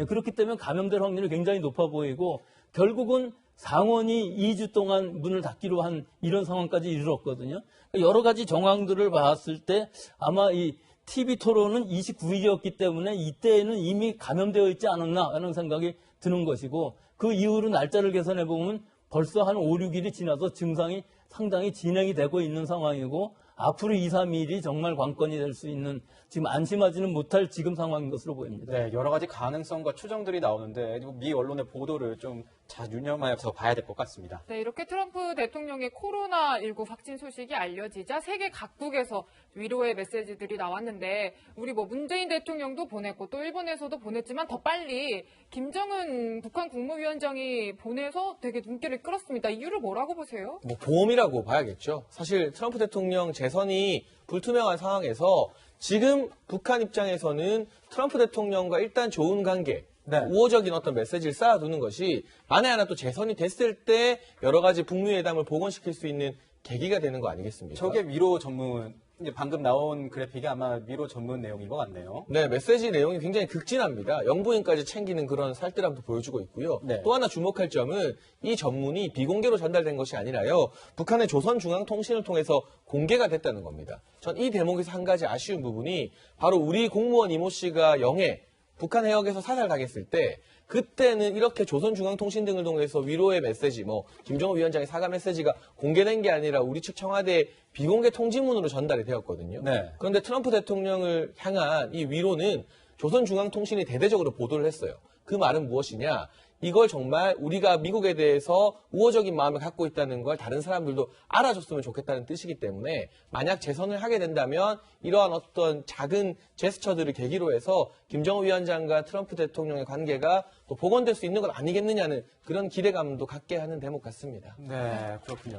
그렇기 때문에 감염될 확률이 굉장히 높아 보이고 결국은 상원이 2주 동안 문을 닫기로 한 이런 상황까지 이르렀거든요. 여러 가지 정황들을 봤을 때 아마 이 TV 토론은 29일이었기 때문에 이때에는 이미 감염되어 있지 않았나 하는 생각이 드는 것이고 그 이후로 날짜를 계산해 보면 벌써 한 5, 6일이 지나서 증상이 상당히 진행이 되고 있는 상황이고 앞으로 2, 3일이 정말 관건이 될 수 있는 지금 안심하지는 못할 지금 상황인 것으로 보입니다. 네, 여러 가지 가능성과 추정들이 나오는데 미 언론의 보도를 좀 잘 유념하여서 봐야 될 것 같습니다. 네, 이렇게 트럼프 대통령의 코로나19 확진 소식이 알려지자 세계 각국에서 위로의 메시지들이 나왔는데 우리 문재인 대통령도 보냈고 또 일본에서도 보냈지만 더 빨리 김정은 북한 국무위원장이 보내서 되게 눈길을 끌었습니다. 이유를 뭐라고 보세요? 뭐 보험이라고 봐야겠죠. 사실 트럼프 대통령 재선이 불투명한 상황에서 지금 북한 입장에서는 트럼프 대통령과 일단 좋은 관계, 우호적인 어떤 메시지를 쌓아두는 것이 만에 하나 또 재선이 됐을 때 여러 가지 북미 회담을 복원시킬 수 있는 계기가 되는 거 아니겠습니까? 저게 위로 전문, 이제 방금 나온 그래픽이 아마 위로 전문 내용인 것 같네요. 네, 메시지 내용이 굉장히 극진합니다. 영부인까지 챙기는 그런 살뜰함도 보여주고 있고요. 또 하나 주목할 점은 이 전문이 비공개로 전달된 것이 아니라요. 북한의 조선중앙통신을 통해서 공개가 됐다는 겁니다. 전 이 대목에서 한 가지 아쉬운 부분이 바로 우리 공무원 이모 씨가 영해 북한 해역에서 사살당했을 때 그때는 이렇게 조선중앙통신 등을 통해서 위로의 메시지, 김정은 위원장의 사과 메시지가 공개된 게 아니라 우리 측 청와대 비공개 통지문으로 전달이 되었거든요. 그런데 트럼프 대통령을 향한 이 위로는 조선중앙통신이 대대적으로 보도를 했어요. 그 말은 무엇이냐? 이걸 정말 우리가 미국에 대해서 우호적인 마음을 갖고 있다는 걸 다른 사람들도 알아줬으면 좋겠다는 뜻이기 때문에 만약 재선을 하게 된다면 이러한 어떤 작은 제스처들을 계기로 해서 김정은 위원장과 트럼프 대통령의 관계가 또 복원될 수 있는 것 아니겠느냐는 그런 기대감도 갖게 하는 대목 같습니다. 네, 그렇군요.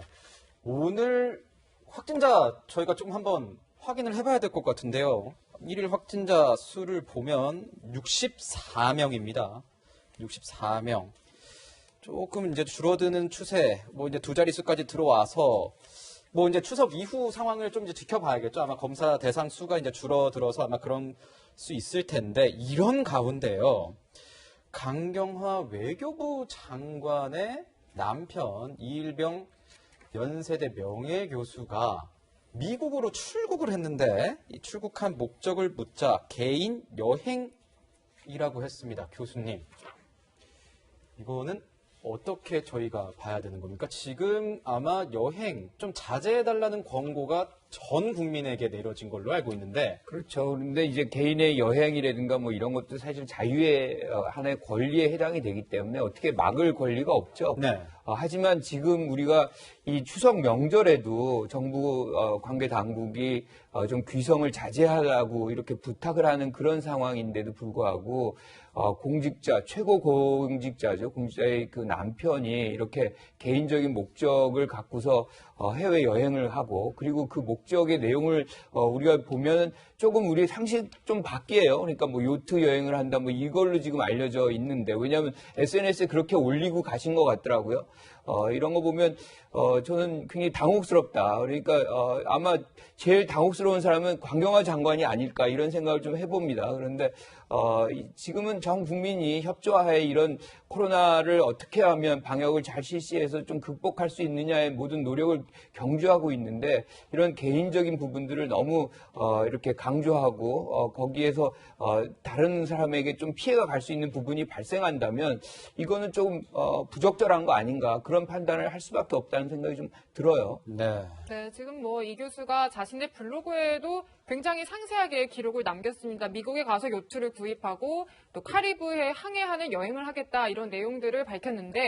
오늘 확진자 저희가 좀 한번 확인을 해봐야 될 것 같은데요. 1일 확진자 수를 보면 64명입니다. 64명. 조금 이제 줄어드는 추세, 이제 두 자릿수까지 들어와서, 이제 추석 이후 상황을 좀 이제 지켜봐야겠죠. 아마 검사 대상 수가 이제 줄어들어서 아마 그런 수 있을 텐데, 이런 가운데요. 강경화 외교부 장관의 남편, 이일병 연세대 명예교수가 미국으로 출국을 했는데, 이 출국한 목적을 묻자 개인 여행이라고 했습니다. 교수님. 이거는 어떻게 저희가 봐야 되는 겁니까? 지금 아마 여행 좀 자제해달라는 권고가 전 국민에게 내려진 걸로 알고 있는데. 그렇죠. 그런데 이제 개인의 여행이라든가 이런 것도 사실 자유의 하나의 권리에 해당이 되기 때문에 어떻게 막을 권리가 없죠. 하지만 지금 우리가 이 추석 명절에도 정부 관계 당국이 좀 귀성을 자제하라고 이렇게 부탁을 하는 그런 상황인데도 불구하고 공직자, 최고 공직자죠. 공직자의 그 남편이 이렇게 개인적인 목적을 갖고서 해외 여행을 하고 그리고 그 목적의 내용을 우리가 보면 조금 우리 상식 좀 바뀌어요. 그러니까 요트 여행을 한다 이걸로 지금 알려져 있는데 왜냐하면 SNS에 그렇게 올리고 가신 것 같더라고요. 이런 거 보면 저는 굉장히 당혹스럽다. 그러니까 아마 제일 당혹스러운 사람은 강경화 장관이 아닐까 이런 생각을 좀 해봅니다. 그런데 지금은 전 국민이 협조하에 이런 코로나를 어떻게 하면 방역을 잘 실시해서 좀 극복할 수 있느냐의 모든 노력을 경주하고 있는데 이런 개인적인 부분들을 너무 이렇게 강조하고 거기에서 다른 사람에게 좀 피해가 갈 수 있는 부분이 발생한다면 이거는 조금 부적절한 거 아닌가 그런 판단을 할 수밖에 없다는 생각이 좀 들어요. 네, 지금 이 교수가 자신의 블로그에도 굉장히 상세하게 기록을 남겼습니다. 미국에 가서 요트를 구입하고 또 카리브해 항해하는 여행을 하겠다 이런 내용들을 밝혔는데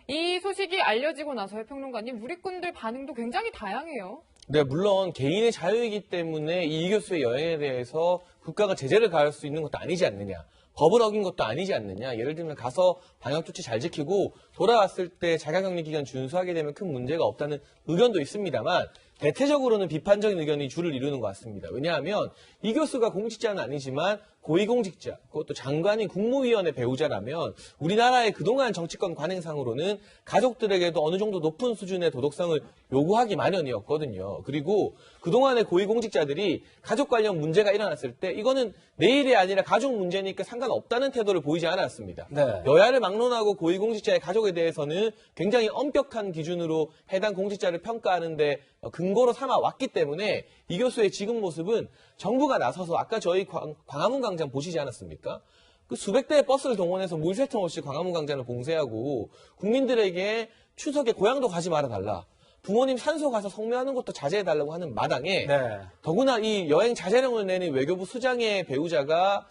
이 소식이 알려지고 나서요, 평론가님, 누리꾼들 반응도 굉장히 다양해요. 네, 물론 개인의 자유이기 때문에 이 교수의 여행에 대해서 국가가 제재를 가할 수 있는 것도 아니지 않느냐. 법을 어긴 것도 아니지 않느냐. 예를 들면 가서 방역조치 잘 지키고 돌아왔을 때 자가격리 기간 준수하게 되면 큰 문제가 없다는 의견도 있습니다만 대체적으로는 비판적인 의견이 주를 이루는 것 같습니다. 왜냐하면 이 교수가 공직자는 아니지만 고위공직자, 그것도 장관인 국무위원회 배우자라면 우리나라의 그동안 정치권 관행상으로는 가족들에게도 어느 정도 높은 수준의 도덕성을 요구하기 마련이었거든요. 그리고 그동안의 고위공직자들이 가족 관련 문제가 일어났을 때 이거는 내 일이 아니라 가족 문제니까 상관없다는 태도를 보이지 않았습니다. 여야를 막론하고 고위공직자의 가족에 대해서는 굉장히 엄격한 기준으로 해당 공직자를 평가하는데 근거로 삼아 왔기 때문에 이 교수의 지금 모습은 정부가 나서서 아까 저희 광화문 광장 보시지 않았습니까? 그 수백 대의 버스를 동원해서 물 새 틈 없이 광화문 광장을 봉쇄하고 국민들에게 추석에 고향도 가지 말아달라. 부모님 산소 가서 성묘하는 것도 자제해달라고 하는 마당에 네. 더구나 이 여행 자제령을 내는 외교부 수장의 배우자가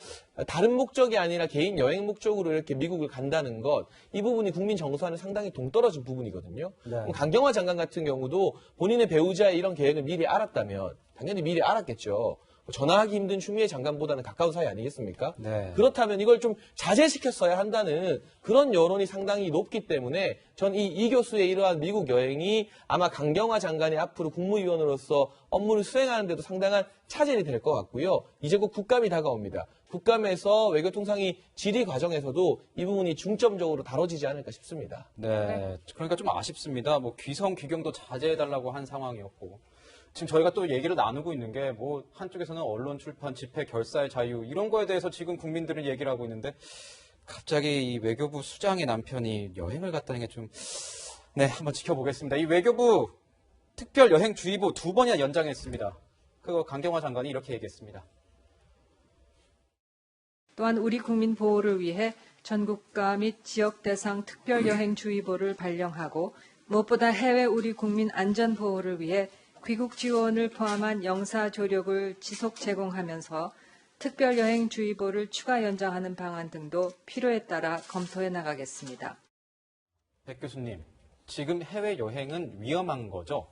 다른 목적이 아니라 개인 여행 목적으로 이렇게 미국을 간다는 것, 이 부분이 국민 정서와는 상당히 동떨어진 부분이거든요. 네. 그럼 강경화 장관 같은 경우도 본인의 배우자의 이런 계획을 미리 알았다면 당연히 미리 알았겠죠. 전화하기 힘든 추미애 장관보다는 가까운 사이 아니겠습니까? 네. 그렇다면 이걸 좀 자제시켰어야 한다는 그런 여론이 상당히 높기 때문에 전 이 교수의 이러한 미국 여행이 아마 강경화 장관이 앞으로 국무위원으로서 업무를 수행하는 데도 상당한 차질이 될 것 같고요. 이제 곧 국감이 다가옵니다. 국감에서 외교통상이 질의 과정에서도 이 부분이 중점적으로 다뤄지지 않을까 싶습니다. 네. 그러니까 좀 아쉽습니다. 뭐 귀성 귀경도 자제해달라고 한 상황이었고. 지금 저희가 또 얘기를 나누고 있는 게 뭐 한쪽에서는 언론 출판, 집회, 결사의 자유 이런 거에 대해서 지금 국민들은 얘기를 하고 있는데 갑자기 이 외교부 수장의 남편이 여행을 갔다는 게 좀 네, 한번 지켜보겠습니다. 이 외교부 특별 여행 주의보 2번이나 연장했습니다. 그거 강경화 장관이 이렇게 얘기했습니다. 또한 우리 국민 보호를 위해 전국가 및 지역 대상 특별 여행 주의보를 발령하고 무엇보다 해외 우리 국민 안전 보호를 위해 귀국 지원을 포함한 영사 조력을 지속 제공하면서 특별여행주의보를 추가 연장하는 방안 등도 필요에 따라 검토해 나가겠습니다. 백 교수님, 지금 해외여행은 위험한 거죠?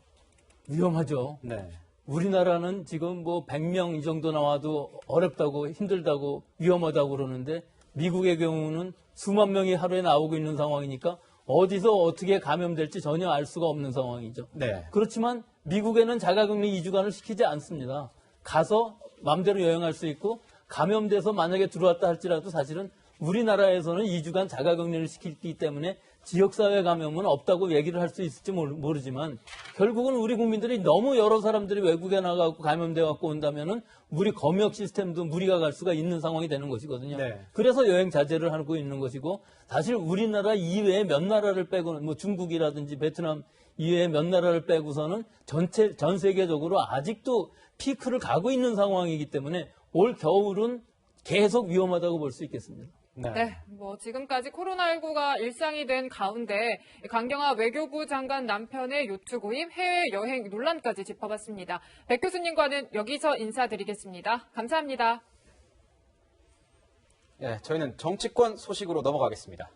위험하죠. 네. 우리나라는 지금 뭐 100명 이 정도 나와도 어렵다고 힘들다고 위험하다고 그러는데 미국의 경우는 수만 명이 하루에 나오고 있는 상황이니까 어디서 어떻게 감염될지 전혀 알 수가 없는 상황이죠. 네. 그렇지만 미국에는 자가격리 2주간을 시키지 않습니다. 가서 마음대로 여행할 수 있고 감염돼서 만약에 들어왔다 할지라도 사실은 우리나라에서는 2주간 자가격리를 시키기 때문에 지역사회 감염은 없다고 얘기를 할 수 있을지 모르지만 결국은 우리 국민들이 너무 여러 사람들이 외국에 나가고 감염돼 갖고 온다면은 우리 검역 시스템도 무리가 갈 수가 있는 상황이 되는 것이거든요. 네. 그래서 여행 자제를 하고 있는 것이고 사실 우리나라 이외에 몇 나라를 빼고는 뭐 중국이라든지 베트남 이외에 몇 나라를 빼고서는 전 세계적으로 아직도 피크를 가고 있는 상황이기 때문에 올 겨울은 계속 위험하다고 볼 수 있겠습니다. 네, 뭐 지금까지 코로나19가 일상이 된 가운데 강경화 외교부 장관 남편의 요트 구입, 해외 여행 논란까지 짚어봤습니다. 백 교수님과는 여기서 인사드리겠습니다. 감사합니다. 네, 저희는 정치권 소식으로 넘어가겠습니다.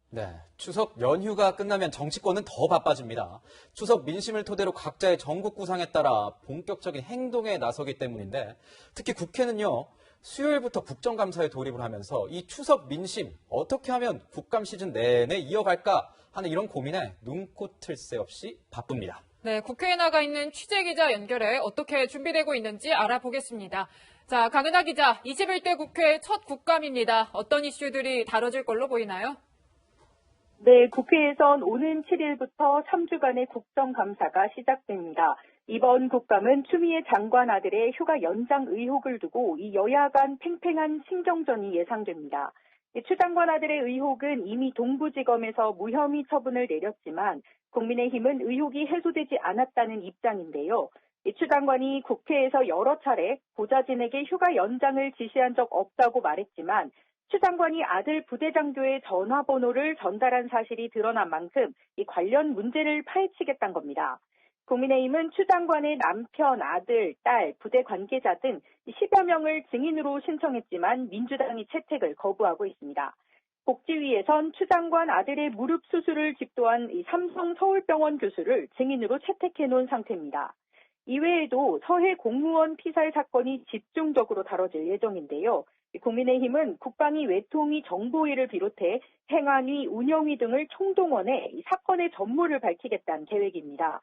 네, 추석 연휴가 끝나면 정치권은 더 바빠집니다. 추석 민심을 토대로 각자의 전국 구상에 따라 본격적인 행동에 나서기 때문인데 특히 국회는요, 수요일부터 국정감사에 돌입을 하면서 이 추석 민심 어떻게 하면 국감 시즌 내내 이어갈까 하는 이런 고민에 눈코 틀 새 없이 바쁩니다. 네, 국회에 나가 있는 취재기자 연결해 어떻게 준비되고 있는지 알아보겠습니다. 자, 강은하 기자, 21대 국회 첫 국감입니다. 어떤 이슈들이 다뤄질 걸로 보이나요? 네, 국회에선 오는 7일부터 3주간의 국정감사가 시작됩니다. 이번 국감은 추미애 장관 아들의 휴가 연장 의혹을 두고 이 여야 간 팽팽한 신경전이 예상됩니다. 추 장관 아들의 의혹은 이미 동부지검에서 무혐의 처분을 내렸지만 국민의힘은 의혹이 해소되지 않았다는 입장인데요. 추 장관이 국회에서 여러 차례 보좌진에게 휴가 연장을 지시한 적 없다고 말했지만 추 장관이 아들 부대장교의 전화번호를 전달한 사실이 드러난 만큼 이 관련 문제를 파헤치겠다는 겁니다. 국민의힘은 추 장관의 남편, 아들, 딸, 부대 관계자 등 10여 명을 증인으로 신청했지만 민주당이 채택을 거부하고 있습니다. 복지위에선 추 장관 아들의 무릎 수술을 집도한 삼성 서울병원 교수를 증인으로 채택해 놓은 상태입니다. 이외에도 서해 공무원 피살 사건이 집중적으로 다뤄질 예정인데요. 국민의힘은 국방위 외통위 정보위를 비롯해 행안위, 운영위 등을 총동원해 이 사건의 전모를 밝히겠다는 계획입니다.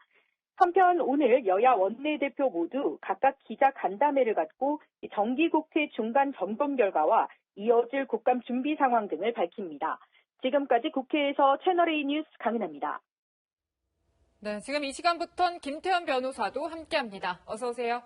한편 오늘 여야 원내대표 모두 각각 기자 간담회를 갖고 정기국회 중간 점검 결과와 이어질 국감 준비 상황 등을 밝힙니다. 지금까지 국회에서 채널A 뉴스 강은하입니다. 네, 지금 이 시간부터는 김태현 변호사도 함께합니다. 어서 오세요.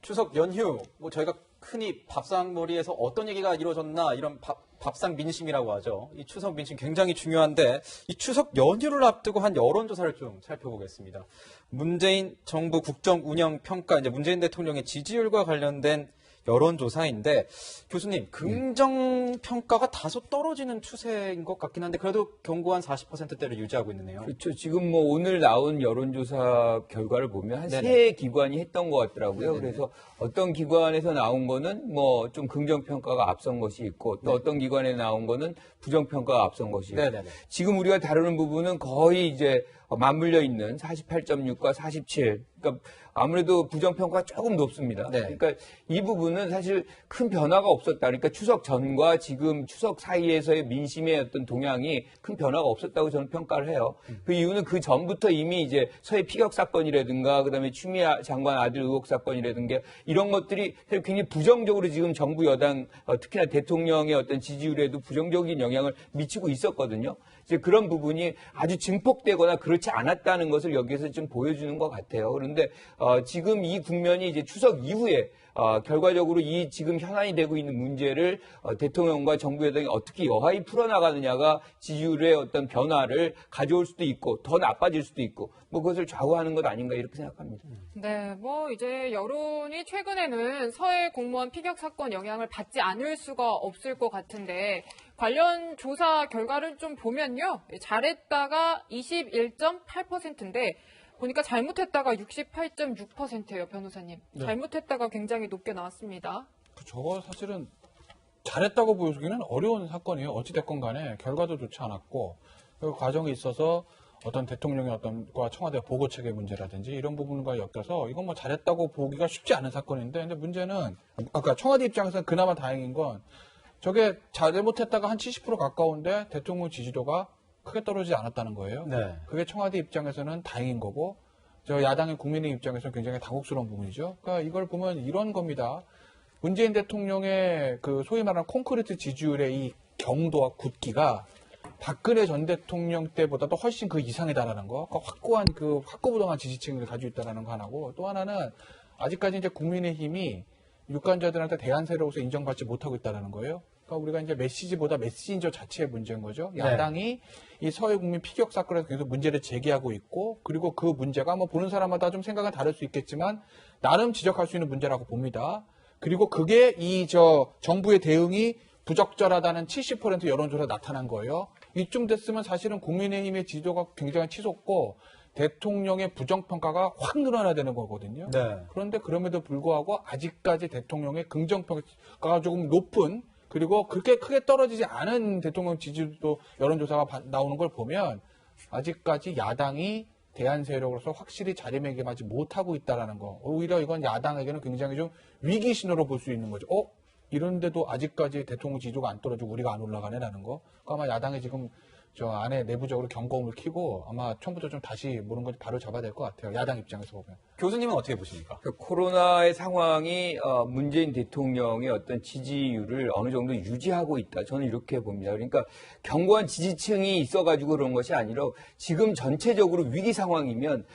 추석 연휴, 뭐 저희가 흔히 밥상머리에서 어떤 얘기가 이루어졌나 이런 밥상 민심이라고 하죠. 이 추석 민심 굉장히 중요한데 이 추석 연휴를 앞두고 한 여론조사를 좀 살펴보겠습니다. 문재인 정부 국정 운영 평가, 이제 문재인 대통령의 지지율과 관련된 여론조사인데 교수님 긍정 평가가 다소 떨어지는 추세인 것 같긴 한데 그래도 견고한 40%대를 유지하고 있네요. 그렇죠. 지금 뭐 오늘 나온 여론조사 결과를 보면 한 네네. 3 기관이 했던 것 같더라고요. 네네. 그래서 어떤 기관에서 나온 거는 뭐 좀 긍정 평가가 앞선 것이 있고 또 어떤 기관에 나온 거는 부정 평가가 앞선 것이 있고 네네네. 지금 우리가 다루는 부분은 거의 이제 맞물려 있는 48.6과 47. 그러니까 아무래도 부정평가가 조금 높습니다. 네. 그러니까 이 부분은 사실 큰 변화가 없었다. 그러니까 추석 전과 지금 추석 사이에서의 민심의 어떤 동향이 큰 변화가 없었다고 저는 평가를 해요. 그 이유는 그 전부터 이미 이제 서해 피격 사건이라든가 그다음에 추미애 장관 아들 의혹 사건이라든가 이런 것들이 굉장히 부정적으로 지금 정부 여당 특히나 대통령의 어떤 지지율에도 부정적인 영향을 미치고 있었거든요. 이제 그런 부분이 아주 증폭되거나 그렇지 않았다는 것을 여기에서 좀 보여주는 것 같아요. 그런데 지금 이 국면이 이제 추석 이후에 결과적으로 이 지금 현안이 되고 있는 문제를 대통령과 정부 여당이 어떻게 여하이 풀어나가느냐가 지지율의 어떤 변화를 가져올 수도 있고 더 나빠질 수도 있고 뭐 그것을 좌우하는 것 아닌가 이렇게 생각합니다. 네, 뭐 이제 여론이 최근에는 서해 공무원 피격 사건 영향을 받지 않을 수가 없을 것 같은데 관련 조사 결과를 좀 보면요. 잘했다가 21.8%인데 보니까 잘못했다가 68.6%예요, 변호사님. 네. 잘못했다가 굉장히 높게 나왔습니다. 저거 사실은 잘했다고 보여주기는 어려운 사건이에요. 어찌됐건 간에 결과도 좋지 않았고 그 과정에 있어서 어떤 대통령의 어떤과 청와대 보고 체계 문제라든지 이런 부분과 엮여서 이건 뭐 잘했다고 보기가 쉽지 않은 사건인데 근데 문제는 아까 청와대 입장에서는 그나마 다행인 건 저게 잘못했다가 한 70% 가까운데 대통령 지지도가 크게 떨어지지 않았다는 거예요. 네. 그게 청와대 입장에서는 다행인 거고 저 야당의 국민의 입장에서는 굉장히 당혹스러운 부분이죠. 그러니까 이걸 보면 이런 겁니다. 문재인 대통령의 그 소위 말하는 콘크리트 지지율의 이 경도와 굳기가 박근혜 전 대통령 때보다도 훨씬 그 이상이다라는 거. 그러니까 확고한 그 확고부동한 지지층을 가지고 있다라는 거 하나고 또 하나는 아직까지 이제 국민의힘이 유권자들한테 대안세로서 인정받지 못하고 있다는 거예요. 그러니까 우리가 이제 메시지보다 메신저 자체의 문제인 거죠. 야당이 이 서해 국민 피격 사건에서 계속 문제를 제기하고 있고 그리고 그 문제가 뭐 보는 사람마다 좀 생각은 다를 수 있겠지만 나름 지적할 수 있는 문제라고 봅니다. 그리고 그게 이 정부의 대응이 부적절하다는 70% 여론조사 나타난 거예요. 이쯤 됐으면 사실은 국민의힘의 지지도가 굉장히 치솟고 대통령의 부정평가가 확 늘어나야 되는 거거든요. 네. 그런데 그럼에도 불구하고 아직까지 대통령의 긍정평가가 조금 높은 그리고 그렇게 크게 떨어지지 않은 대통령 지지도 여론조사가 나오는 걸 보면 아직까지 야당이 대안 세력으로서 확실히 자리매김하지 못하고 있다는 거. 오히려 이건 야당에게는 굉장히 좀 위기 신호로 볼 수 있는 거죠. 이런데도 아직까지 대통령 지지도가 안 떨어지고 우리가 안 올라가네라는 거. 그러니까 아마 야당이 지금 저 안에 내부적으로 경고음을 키고 아마 처음부터 좀 다시 모른 걸 바로 잡아야 될 것 같아요. 야당 입장에서 보면. 교수님은 어떻게 보십니까? 코로나의 상황이 문재인 대통령의 어떤 지지율을 어느 정도 유지하고 있다. 저는 이렇게 봅니다. 그러니까 견고한 지지층이 있어가지고 그런 것이 아니라 지금 전체적으로 위기 상황이면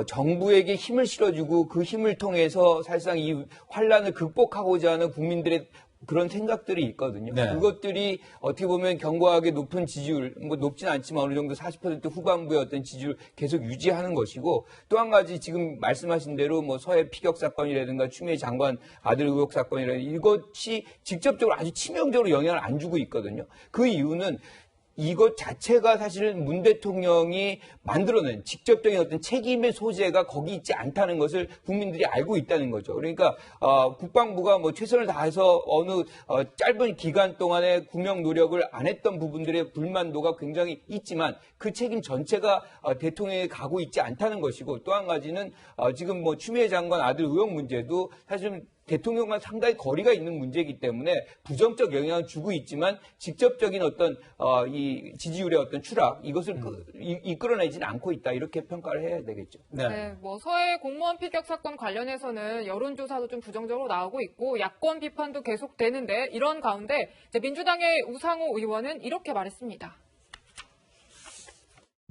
정부에게 힘을 실어주고 그 힘을 통해서 사실상 이 환란을 극복하고자 하는 국민들의 그런 생각들이 있거든요. 네. 그것들이 어떻게 보면 견고하게 높은 지지율, 뭐 높진 않지만 어느 정도 40% 후반부의 어떤 지지율 계속 유지하는 것이고 또 한 가지 지금 말씀하신 대로 뭐 서해 피격 사건이라든가 추미애 장관 아들 의혹 사건이라든가 이것이 직접적으로 아주 치명적으로 영향을 안 주고 있거든요. 그 이유는 이것 자체가 사실은 문 대통령이 만들어낸 직접적인 어떤 책임의 소재가 거기 있지 않다는 것을 국민들이 알고 있다는 거죠. 그러니까 국방부가 뭐 최선을 다해서 어느 짧은 기간 동안에 구명 노력을 안 했던 부분들의 불만도가 굉장히 있지만 그 책임 전체가 대통령에 가고 있지 않다는 것이고 또 한 가지는 지금 뭐 추미애 장관 아들 의혹 문제도 사실 대통령과 상당히 거리가 있는 문제이기 때문에 부정적 영향을 주고 있지만 직접적인 어떤 이 지지율의 어떤 추락 이것을 이끌어내지는 않고 있다 이렇게 평가를 해야 되겠죠. 네, 뭐 서해 공무원 피격 사건 관련해서는 여론조사도 좀 부정적으로 나오고 있고 야권 비판도 계속되는데 이런 가운데 이제 민주당의 우상호 의원은 이렇게 말했습니다.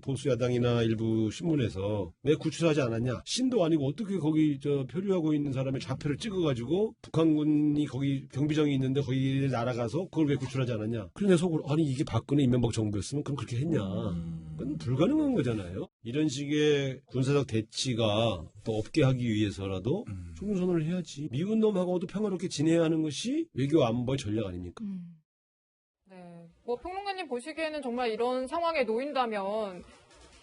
보수 야당이나 일부 신문에서 왜 구출하지 않았냐? 신도 아니고 어떻게 거기 표류하고 있는 사람의 좌표를 찍어가지고 북한군이 거기 경비정이 있는데 거기를 날아가서 그걸 왜 구출하지 않았냐? 그래서 내 속으로 아니 이게 박근혜 이명박 정부였으면 그럼 그렇게 했냐? 그건 불가능한 거잖아요. 이런 식의 군사적 대치가 또 없게 하기 위해서라도 총선을 해야지. 미운 놈하고도 평화롭게 지내야 하는 것이 외교 안보의 전략 아닙니까? 네. 뭐 평론가님 보시기에는 정말 이런 상황에 놓인다면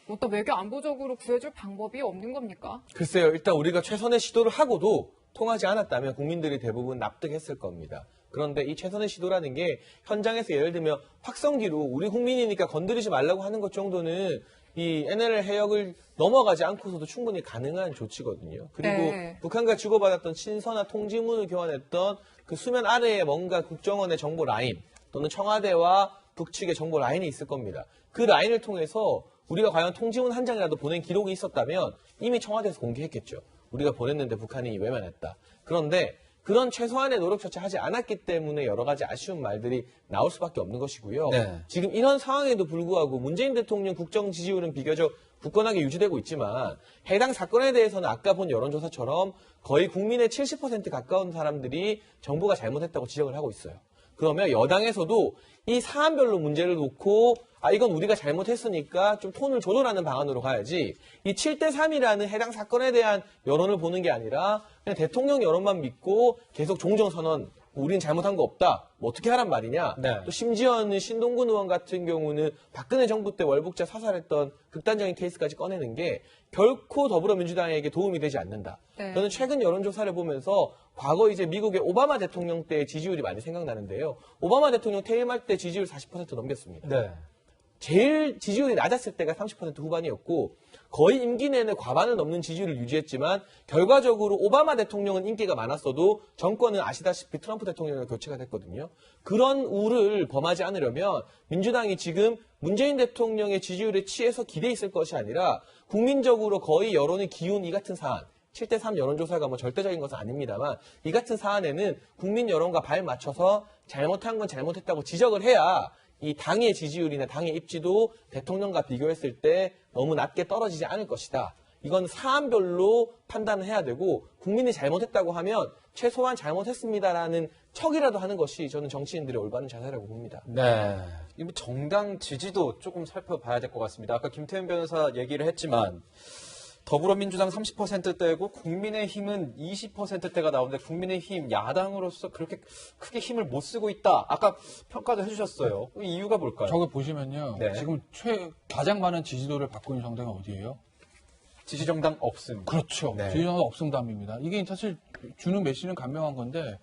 어떤 외교 안보적으로 구해줄 방법이 없는 겁니까? 글쎄요. 일단 우리가 최선의 시도를 하고도 통하지 않았다면 국민들이 대부분 납득했을 겁니다. 그런데 이 최선의 시도라는 게 현장에서 예를 들면 확성기로 우리 국민이니까 건드리지 말라고 하는 것 정도는 이 NLL 해역을 넘어가지 않고서도 충분히 가능한 조치거든요. 그리고 네. 북한과 주고받았던 신서나 통지문을 교환했던 그 수면 아래에 뭔가 국정원의 정보 라인 또는 청와대와 북측의 정보 라인이 있을 겁니다. 그 라인을 통해서 우리가 과연 통지문 한 장이라도 보낸 기록이 있었다면 이미 청와대에서 공개했겠죠. 우리가 보냈는데 북한이 외면했다. 그런데 그런 최소한의 노력조차 하지 않았기 때문에 여러 가지 아쉬운 말들이 나올 수밖에 없는 것이고요. 네. 지금 이런 상황에도 불구하고 문재인 대통령 국정 지지율은 비교적 굳건하게 유지되고 있지만 해당 사건에 대해서는 아까 본 여론조사처럼 거의 국민의 70% 가까운 사람들이 정부가 잘못했다고 지적을 하고 있어요. 그러면 여당에서도 이 사안별로 문제를 놓고 이건 우리가 잘못했으니까 좀 톤을 조절하는 방안으로 가야지 이 7대3이라는 해당 사건에 대한 여론을 보는 게 아니라 그냥 대통령 여론만 믿고 계속 종정선언 우리는 잘못한 거 없다. 뭐 어떻게 하란 말이냐. 네. 또 심지어는 신동근 의원 같은 경우는 박근혜 정부 때 월북자 사살했던 극단적인 케이스까지 꺼내는 게 결코 더불어민주당에게 도움이 되지 않는다. 네. 저는 최근 여론조사를 보면서 과거 이제 미국의 오바마 대통령 때 지지율이 많이 생각나는데요. 오바마 대통령 퇴임할 때 지지율 40% 넘겼습니다. 네. 제일 지지율이 낮았을 때가 30% 후반이었고 거의 임기 내내 과반을 넘는 지지율을 유지했지만 결과적으로 오바마 대통령은 인기가 많았어도 정권은 아시다시피 트럼프 대통령과 교체가 됐거든요. 그런 우를 범하지 않으려면 민주당이 지금 문재인 대통령의 지지율에 취해서 기대 있을 것이 아니라 국민적으로 거의 여론이 기운 이 같은 사안 7대3 여론조사가 뭐 절대적인 것은 아닙니다만 이 같은 사안에는 국민 여론과 발 맞춰서 잘못한 건 잘못했다고 지적을 해야 이 당의 지지율이나 당의 입지도 대통령과 비교했을 때 너무 낮게 떨어지지 않을 것이다. 이건 사안별로 판단을 해야 되고 국민이 잘못했다고 하면 최소한 잘못했습니다라는 척이라도 하는 것이 저는 정치인들의 올바른 자세라고 봅니다. 네. 이 정당 지지도 조금 살펴봐야 될 것 같습니다. 아까 김태현 변호사 얘기를 했지만 더불어민주당 30%대고 국민의힘은 20%대가 나오는데 국민의힘 야당으로서 그렇게 크게 힘을 못 쓰고 있다. 아까 평가도 해주셨어요. 이유가 뭘까요? 저거 보시면요. 네. 지금 가장 많은 지지도를 받고 있는 정당이 어디예요? 지지정당 없음. 그렇죠. 네. 지지정당 없음담입니다. 이게 사실 주는 메시지는 간명한 건데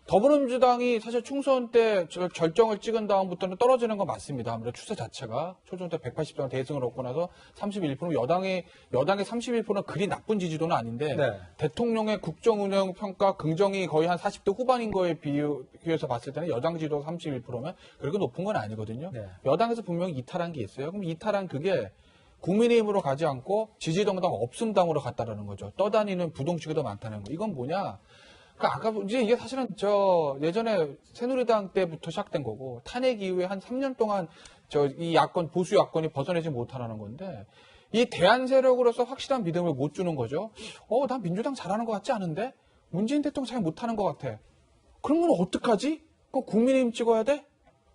더불어민주당이 사실 총선 때 결정을 찍은 다음부터는 떨어지는 건 맞습니다. 아무래도 추세 자체가 초선 때 180석 대승을 얻고 나서 31% 여당의 31%는 그리 나쁜 지지도는 아닌데 네. 대통령의 국정운영 평가 긍정이 거의 한 40대 후반인 거에 비교해서 봤을 때는 여당 지지도가 31%면 그렇게 높은 건 아니거든요. 네. 여당에서 분명히 이탈한 게 있어요. 그럼 이탈한 그게 국민의힘으로 가지 않고 지지정당 없음당으로 갔다라는 거죠. 떠다니는 부동층이 더 많다는 거. 이건 뭐냐? 그러니까 아까 이제 이게 사실은 예전에 새누리당 때부터 시작된 거고 탄핵 이후에 한 3년 동안 이 야권 보수 야권이 벗어내지 못하라는 건데 이 대안 세력으로서 확실한 믿음을 못 주는 거죠. 난 민주당 잘하는 것 같지 않은데 문재인 대통령 잘 못하는 것 같아. 그러면 어떡하지? 그럼 국민의힘 찍어야 돼?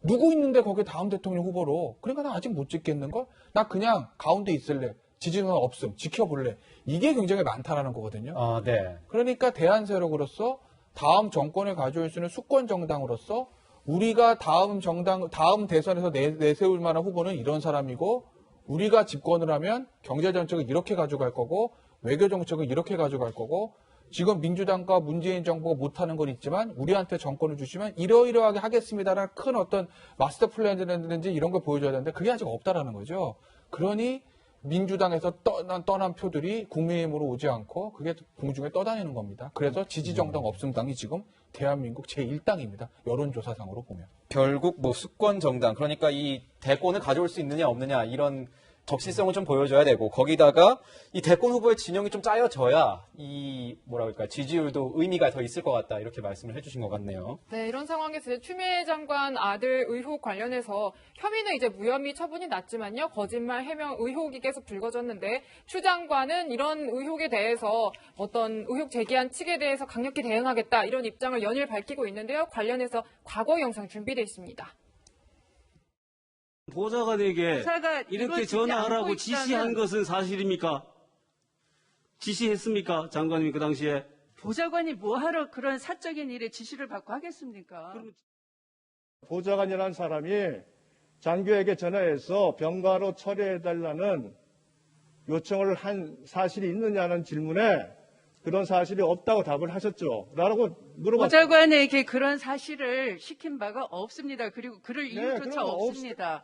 누구 있는데 거기 다음 대통령 후보로? 그러니까 나 아직 못 찍겠는걸? 나 그냥 가운데 있을래. 지지는 없음. 지켜볼래. 이게 굉장히 많다라는 거거든요. 네. 그러니까 대안 세력으로서 다음 정권을 가져올 수 있는 수권 정당으로서 우리가 다음 대선에서 내세울 만한 후보는 이런 사람이고 우리가 집권을 하면 경제 정책을 이렇게 가져갈 거고 외교 정책을 이렇게 가져갈 거고 지금 민주당과 문재인 정부가 못하는 건 있지만 우리한테 정권을 주시면 이러이러하게 하겠습니다라는 큰 어떤 마스터 플랜이라든지 이런 걸 보여줘야 되는데 그게 아직 없다라는 거죠. 그러니 민주당에서 떠난 표들이 국민의힘으로 오지 않고 그게 공중에 떠다니는 겁니다. 그래서 지지정당 없음당이 지금 대한민국 제1당입니다. 여론조사상으로 보면. 결국 수권 정당, 그러니까 이 대권을 가져올 수 있느냐 없느냐 이런 적시성을 좀 보여줘야 되고 거기다가 이 대권 후보의 진영이 좀 짜여져야 이 지지율도 의미가 더 있을 것 같다 이렇게 말씀을 해주신 것 같네요. 네, 이런 상황에서 추미애 장관 아들 의혹 관련해서 혐의는 이제 무혐의 처분이 났지만요. 거짓말 해명 의혹이 계속 불거졌는데 추 장관은 이런 의혹에 대해서 어떤 의혹 제기한 측에 대해서 강력히 대응하겠다 이런 입장을 연일 밝히고 있는데요. 관련해서 과거 영상 준비되어 있습니다. 보좌관에게 수사가 이렇게 이루어지지 전화하라고 않고 지시한 있다는- 것은 사실입니까? 지시했습니까? 장관님이 그 당시에? 보좌관이 뭐하러 그런 사적인 일에 지시를 받고 하겠습니까? 보좌관이라는 사람이 장교에게 전화해서 병가로 처리해달라는 요청을 한 사실이 있느냐는 질문에 그런 사실이 없다고 답을 하셨죠. 라고 물어봤죠. 보좌관에게 그런 사실을 시킨 바가 없습니다. 그리고 그럴 이유조차 그럼 없습니다.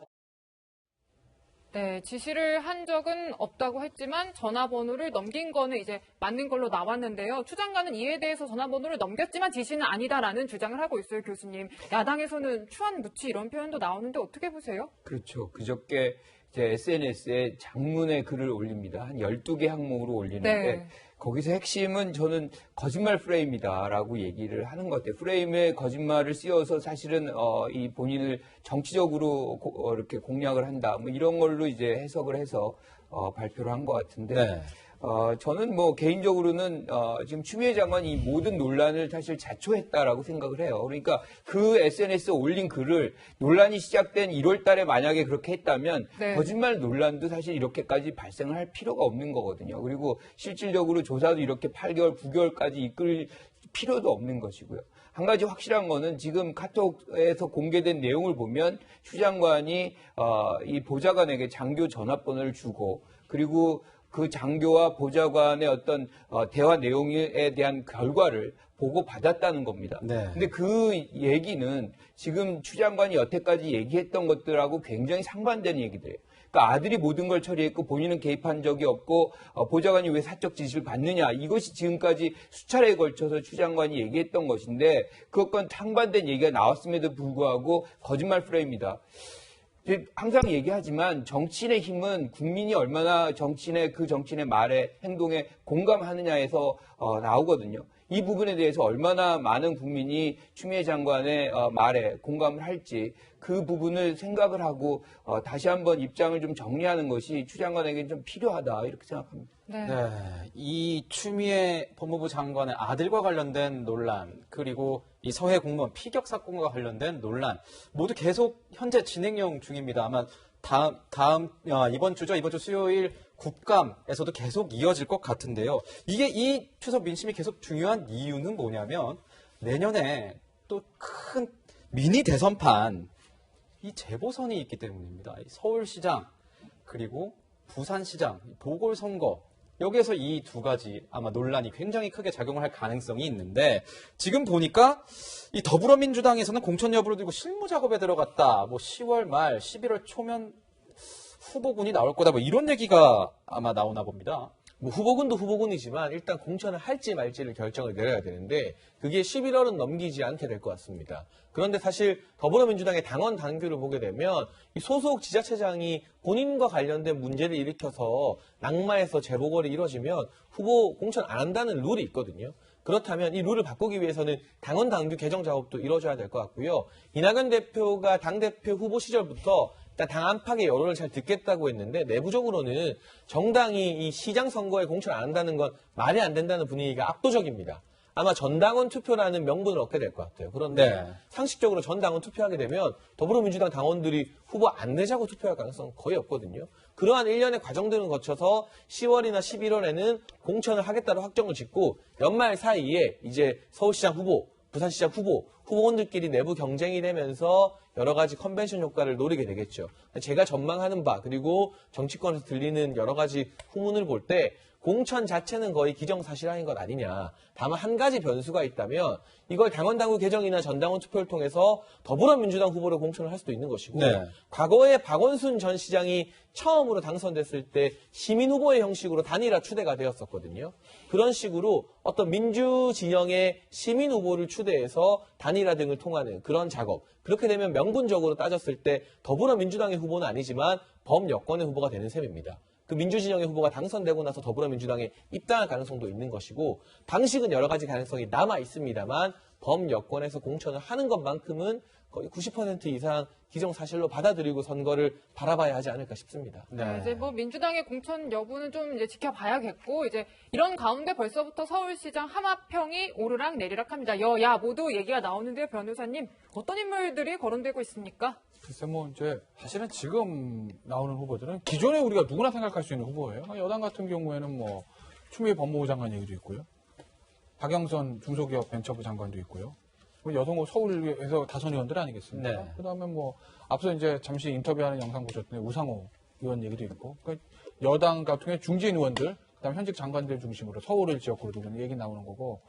네, 지시를 한 적은 없다고 했지만 전화번호를 넘긴 거는 이제 맞는 걸로 나왔는데요. 추 장관은 이에 대해서 전화번호를 넘겼지만 지시는 아니다라는 주장을 하고 있어요, 교수님. 야당에서는 추한무치 이런 표현도 나오는데 어떻게 보세요? 그렇죠. 그저께 제 SNS에 장문의 글을 올립니다. 한 12개 항목으로 올리는데 네. 거기서 핵심은 저는 거짓말 프레임이다라고 얘기를 하는 것 같아요. 프레임에 거짓말을 씌워서 사실은 이 본인을 정치적으로 이렇게 공략을 한다. 뭐 이런 걸로 이제 해석을 해서 발표를 한 것 같은데 네. 저는 뭐 개인적으로는 지금 추미애 장관이 이 모든 논란을 사실 자초했다라고 생각을 해요. 그러니까 그 SNS에 올린 글을 논란이 시작된 1월 달에 만약에 그렇게 했다면 네. 거짓말 논란도 사실 이렇게까지 발생을 할 필요가 없는 거거든요. 그리고 실질적으로 조사도 이렇게 8개월, 9개월까지 이끌 필요도 없는 것이고요. 한 가지 확실한 거는 지금 카톡에서 공개된 내용을 보면 추 장관이 이 보좌관에게 장교 전화번호를 주고 그리고 그 장교와 보좌관의 어떤 대화 내용에 대한 결과를 보고받았다는 겁니다. 네. 근데 그 얘기는 지금 추 장관이 여태까지 얘기했던 것들하고 굉장히 상반되는 얘기들이에요. 그러니까 아들이 모든 걸 처리했고 본인은 개입한 적이 없고 보좌관이 왜 사적 지시를 받느냐. 이것이 지금까지 수차례에 걸쳐서 추 장관이 얘기했던 것인데 그것과는 상반된 얘기가 나왔음에도 불구하고 거짓말 프레임이다. 항상 얘기하지만 정치인의 힘은 국민이 얼마나 그 정치인의 말에 행동에 공감하느냐에서 나오거든요. 이 부분에 대해서 얼마나 많은 국민이 추미애 장관의 말에 공감을 할지 그 부분을 생각을 하고 다시 한번 입장을 좀 정리하는 것이 추 장관에게는 좀 필요하다 이렇게 생각합니다. 네. 네, 이 추미애 법무부 장관의 아들과 관련된 논란 그리고 이 서해 공무원 피격 사건과 관련된 논란 모두 계속 현재 진행 중입니다. 아마 이번 주죠. 이번 주 수요일 국감에서도 계속 이어질 것 같은데요. 이게 이 추석 민심이 계속 중요한 이유는 뭐냐면 내년에 또 큰 미니 대선판 이 재보선이 있기 때문입니다. 서울시장 그리고 부산시장 보궐선거 여기에서 이 두 가지 아마 논란이 굉장히 크게 작용을 할 가능성이 있는데 지금 보니까 이 더불어민주당에서는 공천 여부를 두고 실무 작업에 들어갔다. 뭐 10월 말 11월 초면 후보군이 나올 거다. 뭐 이런 얘기가 아마 나오나 봅니다. 뭐 후보군도 후보군이지만 일단 공천을 할지 말지를 결정을 내려야 되는데 그게 11월은 넘기지 않게 될 것 같습니다. 그런데 사실 더불어민주당의 당원 당규를 보게 되면 이 소속 지자체장이 본인과 관련된 문제를 일으켜서 낙마해서 재보궐이 이루어지면 후보 공천 안 한다는 룰이 있거든요. 그렇다면 이 룰을 바꾸기 위해서는 당원 당규 개정 작업도 이루어져야 될 것 같고요. 이낙연 대표가 당대표 후보 시절부터 일단 당 안팎의 여론을 잘 듣겠다고 했는데 내부적으로는 정당이 이 시장 선거에 공천 안 한다는 건 말이 안 된다는 분위기가 압도적입니다. 아마 전당원 투표라는 명분을 얻게 될 것 같아요. 그런데 네. 상식적으로 전당원 투표하게 되면 더불어민주당 당원들이 후보 안 내자고 투표할 가능성은 거의 없거든요. 그러한 일련의 과정들을 거쳐서 10월이나 11월에는 공천을 하겠다고 확정을 짓고 연말 사이에 이제 서울시장 후보, 부산시장 후보원들끼리 내부 경쟁이 되면서 여러 가지 컨벤션 효과를 노리게 되겠죠. 제가 전망하는 바 그리고 정치권에서 들리는 여러 가지 후문을 볼 때 공천 자체는 거의 기정사실화인 것 아니냐. 다만 한 가지 변수가 있다면 이걸 당원당규 개정이나 전당원 투표를 통해서 더불어민주당 후보로 공천을 할 수도 있는 것이고 네. 과거에 박원순 전 시장이 처음으로 당선됐을 때 시민 후보의 형식으로 단일화 추대가 되었었거든요. 그런 식으로 어떤 민주 진영의 시민 후보를 추대해서 단일화 등을 통하는 그런 작업. 그렇게 되면 명분적으로 따졌을 때 더불어민주당의 후보는 아니지만 범여권의 후보가 되는 셈입니다. 그 민주진영의 후보가 당선되고 나서 더불어민주당에 입당할 가능성도 있는 것이고 방식은 여러 가지 가능성이 남아 있습니다만 범여권에서 공천을 하는 것만큼은 거의 90% 이상 기정사실로 받아들이고 선거를 바라봐야 하지 않을까 싶습니다. 네. 이제 뭐 민주당의 공천 여부는 좀 이제 지켜봐야겠고 이제 이런 가운데 벌써부터 서울시장 하마평이 오르락 내리락 합니다. 여야 모두 얘기가 나오는데요, 변호사님 어떤 인물들이 거론되고 있습니까? 글쎄 뭐 이제 사실은 지금 나오는 후보들은 기존에 우리가 누구나 생각할 수 있는 후보예요. 여당 같은 경우에는 뭐 추미애 법무부 장관 얘기도 있고요. 박영선 중소기업 벤처부 장관도 있고요. 여성 서울에서 다선 의원들 아니겠습니까? 네. 그다음에 뭐 앞서 이제 잠시 인터뷰하는 영상 보셨더니 우상호 의원 얘기도 있고, 그러니까 여당 같은 경우에 중진 의원들, 그다음 현직 장관들 중심으로 서울을 지역구로 두는 얘기 나오는 거고.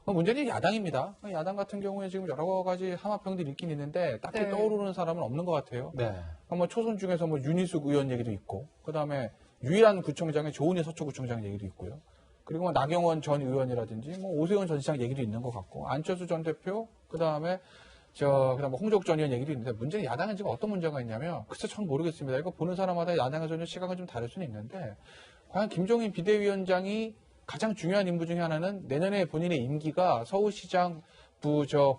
문제는 야당입니다. 야당 같은 경우에 지금 여러 가지 하마평들이 있긴 있는데 딱히 네. 떠오르는 사람은 없는 것 같아요. 네. 뭐 초선 중에서 뭐 윤희숙 의원 얘기도 있고, 그다음에 유일한 구청장의 조은혜 서초구청장 얘기도 있고요. 그리고 뭐 나경원 전 의원이라든지 뭐 오세훈 전 시장 얘기도 있는 것 같고, 안철수 전 대표, 그다음에 그다음 뭐 홍적 전 의원 얘기도 있는데, 문제는 야당은 지금 어떤 문제가 있냐면, 글쎄 전 모르겠습니다. 이거 보는 사람마다 야당의 전혀 시각은 좀 다를 수는 있는데, 과연 김종인 비대위원장이 가장 중요한 임무 중에 하나는 내년에 본인의 임기가 서울시장,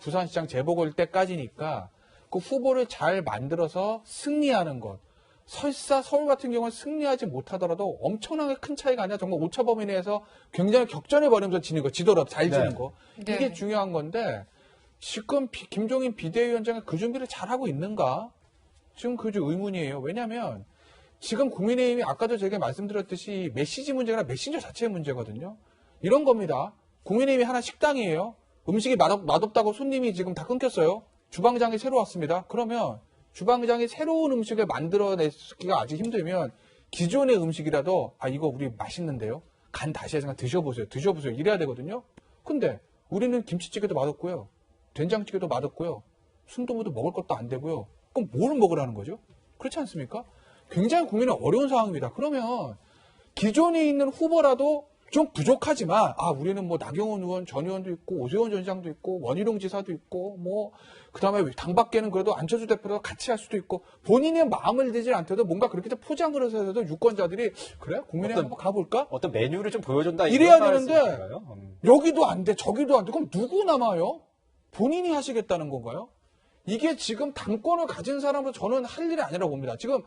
부산시장 재보궐 때까지니까 그 후보를 잘 만들어서 승리하는 것. 설사 서울 같은 경우는 승리하지 못하더라도 엄청나게 큰 차이가 아니라 정말 오차범위 내에서 굉장히 격전을 벌이면서 지는 거, 지더라도 잘 지는 거. 네. 이게 중요한 건데, 지금 김종인 비대위원장이 그 준비를 잘하고 있는가? 지금 그게 의문이에요. 왜냐하면 지금 국민의힘이 아까도 제가 말씀드렸듯이 메시지 문제가 아니라 메신저 자체의 문제거든요. 이런 겁니다. 국민의힘이 하나 식당이에요. 음식이 맛없다고 손님이 지금 다 끊겼어요. 주방장이 새로 왔습니다. 그러면 주방장이 새로운 음식을 만들어내기가 아주 힘들면 기존의 음식이라도 이거 우리 맛있는데요. 간 다시 해서 드셔보세요. 이래야 되거든요. 근데 우리는 김치찌개도 맛없고요. 된장찌개도 맛없고요. 순두부도 먹을 것도 안 되고요. 그럼 뭘 먹으라는 거죠? 그렇지 않습니까? 굉장히 국민은 어려운 상황입니다. 그러면 기존에 있는 후보라도 좀 부족하지만, 우리는 뭐 나경원 의원 전 의원도 있고 오세훈 전 시장도 있고 원희룡 지사도 있고 뭐 그다음에 당 밖에는 그래도 안철수 대표도 같이 할 수도 있고, 본인의 마음을 들지 않더라도 뭔가 그렇게 포장을 해서라도 유권자들이 그래 국민의힘 한번 가볼까? 어떤 메뉴를 좀 보여준다. 이래야 되는데 여기도 안 돼, 저기도 안 돼. 그럼 누구 남아요? 본인이 하시겠다는 건가요? 이게 지금 당권을 가진 사람으로 저는 할 일이 아니라고 봅니다. 지금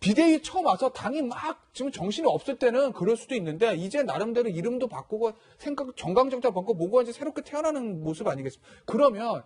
비대위 처음 와서 당이 막 지금 정신이 없을 때는 그럴 수도 있는데, 이제 나름대로 이름도 바꾸고 정강정책 바꾸고 뭐가 이제 새롭게 태어나는 모습 아니겠습니까? 그러면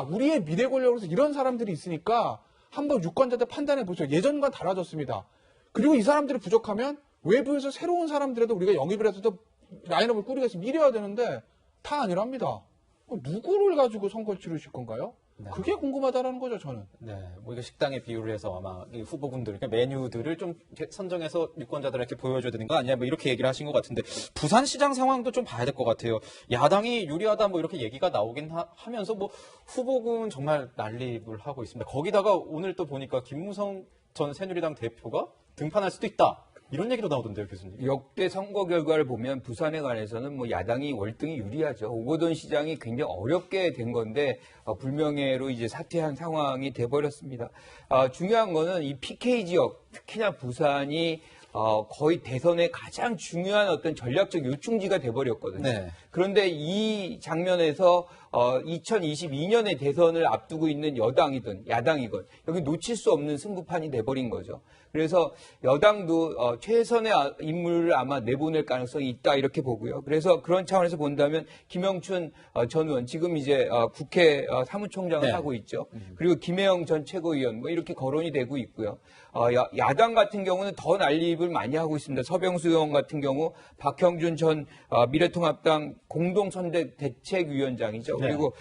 우리의 미래 권력으로서 이런 사람들이 있으니까 한번 유권자들 판단해 보세요. 예전과 달라졌습니다. 그리고 이 사람들이 부족하면 외부에서 새로운 사람들에도 우리가 영입을 해서도 라인업을 꾸리겠습니다. 이래야 되는데 다 아니랍니다. 누구를 가지고 선거를 치르실 건가요? 네. 그게 궁금하다라는 거죠, 저는. 네, 뭐 이거 식당에 비유를 해서 아마 이 후보군들, 그러니까 메뉴들을 좀 선정해서 유권자들에게 보여줘야 되는 거 아니냐, 뭐 이렇게 얘기를 하신 것 같은데, 부산시장 상황도 좀 봐야 될 것 같아요. 야당이 유리하다, 뭐 이렇게 얘기가 나오긴 하면서 뭐 후보군 정말 난립을 하고 있습니다. 거기다가 오늘 또 보니까 김무성 전 새누리당 대표가 등판할 수도 있다. 이런 얘기도 나오던데요, 교수님. 역대 선거 결과를 보면 부산에 관해서는 뭐 야당이 월등히 유리하죠. 오거돈 시장이 굉장히 어렵게 된 건데 불명예로 이제 사퇴한 상황이 돼버렸습니다. 중요한 거는 이 PK 지역, 특히나 부산이 거의 대선의 가장 중요한 어떤 전략적 요충지가 돼버렸거든요. 네. 그런데 이 장면에서 2022년에 대선을 앞두고 있는 여당이든 야당이건 여기 놓칠 수 없는 승부판이 돼버린 거죠. 그래서 여당도 최선의 인물을 아마 내보낼 가능성이 있다 이렇게 보고요. 그래서 그런 차원에서 본다면 김영춘 전 의원 지금 이제 국회 사무총장을 네. 하고 있죠. 그리고 김혜영 전 최고위원 뭐 이렇게 거론이 되고 있고요. 야당 같은 경우는 더 난립을 많이 하고 있습니다. 서병수 의원 같은 경우 박형준 전 미래통합당 공동선대 대책위원장이죠. 네. 그리고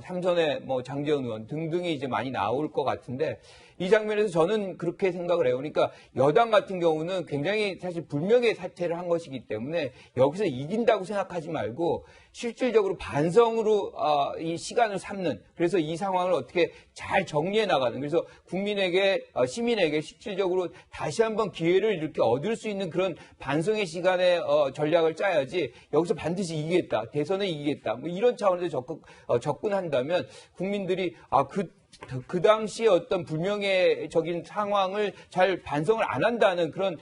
삼선의 뭐 장재원 의원 등등이 이제 많이 나올 것 같은데, 이 장면에서 저는 그렇게 생각을 해요. 그러니까 여당 같은 경우는 굉장히 사실 불명예 사퇴를 한 것이기 때문에 여기서 이긴다고 생각하지 말고 실질적으로 반성으로 이 시간을 삼는, 그래서 이 상황을 어떻게 잘 정리해 나가는, 그래서 국민에게 시민에게 실질적으로 다시 한번 기회를 이렇게 얻을 수 있는 그런 반성의 시간에 전략을 짜야지 여기서 반드시 이기겠다, 대선에 이기겠다 뭐 이런 차원에서 접근한다면 국민들이 그 당시에 어떤 불명예적인 상황을 잘 반성을 안 한다는 그런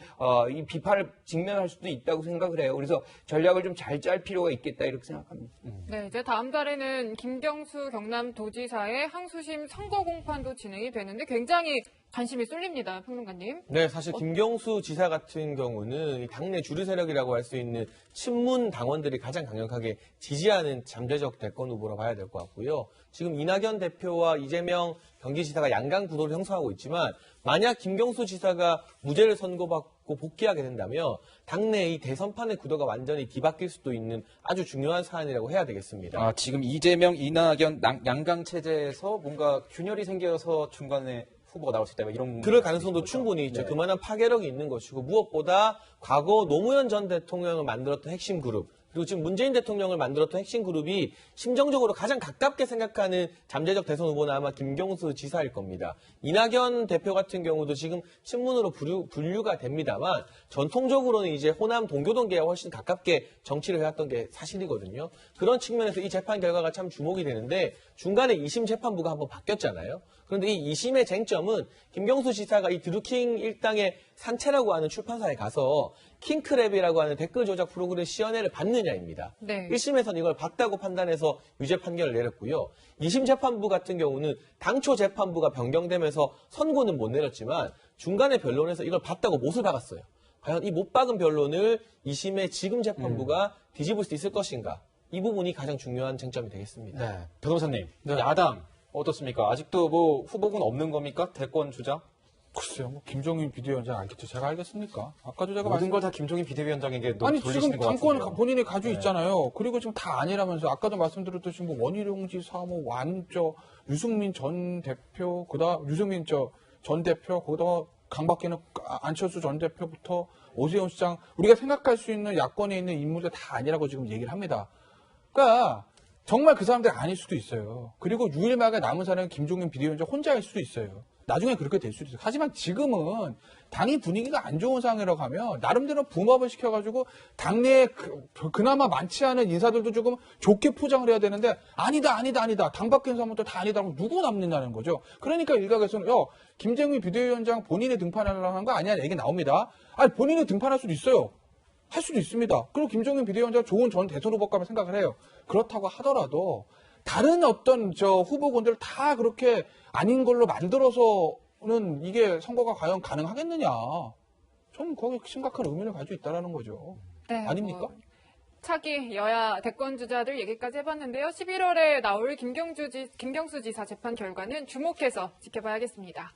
이 비판을 직면할 수도 있다고 생각을 해요. 그래서 전략을 좀 잘 짤 필요가 있겠다 이렇게 생각합니다. 네, 이제 다음 달에는 김경수 경남도지사의 항소심 선거 공판도 진행이 되는데 굉장히 관심이 쏠립니다, 평론가님. 네, 사실 김경수 지사 같은 경우는 당내 주류 세력이라고 할 수 있는 친문 당원들이 가장 강력하게 지지하는 잠재적 대권 후보로 봐야 될 것 같고요. 지금 이낙연 대표와 이재명 경기지사가 양강 구도를 형성하고 있지만 만약 김경수 지사가 무죄를 선고받고 복귀하게 된다면 당내 이 대선판의 구도가 완전히 뒤바뀔 수도 있는 아주 중요한 사안이라고 해야 되겠습니다. 지금 이재명, 이낙연 양강 체제에서 뭔가 균열이 생겨서 중간에 후보가 나올 수 있다, 이런. 그럴 가능성도 충분히 있죠. 네. 그만한 파괴력이 있는 것이고, 무엇보다 과거 노무현 전 대통령을 만들었던 핵심 그룹, 그리고 지금 문재인 대통령을 만들었던 핵심 그룹이 심정적으로 가장 가깝게 생각하는 잠재적 대선 후보는 아마 김경수 지사일 겁니다. 이낙연 대표 같은 경우도 지금 친문으로 분류가 됩니다만 전통적으로는 이제 호남 동교동계와 훨씬 가깝게 정치를 해왔던 게 사실이거든요. 그런 측면에서 이 재판 결과가 참 주목이 되는데 중간에 2심 재판부가 한번 바뀌었잖아요. 그런데 이 2심의 쟁점은 김경수 지사가 이 드루킹 일당의 산채라고 하는 출판사에 가서 킹크랩이라고 하는 댓글 조작 프로그램 시연회를 받느냐입니다. 네. 1심에서는 이걸 봤다고 판단해서 유죄 판결을 내렸고요. 2심 재판부 같은 경우는 당초 재판부가 변경되면서 선고는 못 내렸지만 중간에 변론에서 이걸 봤다고 못을 박았어요. 과연 이 못 박은 변론을 2심의 지금 재판부가 뒤집을 수 있을 것인가? 이 부분이 가장 중요한 쟁점이 되겠습니다. 네. 변호사님, 야당 어떻습니까? 아직도 뭐 후보군 없는 겁니까? 대권 주자? 글쎄요, 뭐 김종인 비대위원장 알겠죠. 제가 알겠습니까? 아까도 제가 모든 걸 다 김종인 비대위원장에게 돌리시는 지금 것 당권 같은데요. 본인이 가지고 있잖아요. 그리고 지금 다 아니라면서 아까도 말씀드렸듯이 뭐 원희룡 지사, 뭐 유승민 전 대표, 그다음 유승민 전 대표, 거기다가 강밖에는 안철수 전 대표부터 오세훈 시장, 우리가 생각할 수 있는 야권에 있는 인물들 다 아니라고 지금 얘기를 합니다. 그러니까 정말 그 사람들이 아닐 수도 있어요. 그리고 유일하게 남은 사람은 김종인 비대위원장 혼자일 수도 있어요. 나중에 그렇게 될 수도 있어요. 하지만 지금은 당이 분위기가 안 좋은 상황이라고 하면 나름대로 붕업을 시켜가지고 당내에 그나마 많지 않은 인사들도 조금 좋게 포장을 해야 되는데 아니다. 당 밖에 사람부터 다 아니다. 그럼 누구 남는다는 거죠. 그러니까 일각에서는 김종인 비대위원장 본인이 등판하려고 하는 거 아니야? 얘기 나옵니다. 본인이 등판할 수도 있어요. 할 수도 있습니다. 그리고 김종인 비대위원장 좋은 전 대선 후보감을 생각을 해요. 그렇다고 하더라도 다른 어떤 후보군들 다 그렇게 아닌 걸로 만들어서는 이게 선거가 과연 가능하겠느냐. 저는 거기에 심각한 의문을 가지고 있다는 거죠. 네, 아닙니까? 차기 여야 대권 주자들 얘기까지 해봤는데요. 11월에 나올 김경수 지사 재판 결과는 주목해서 지켜봐야겠습니다.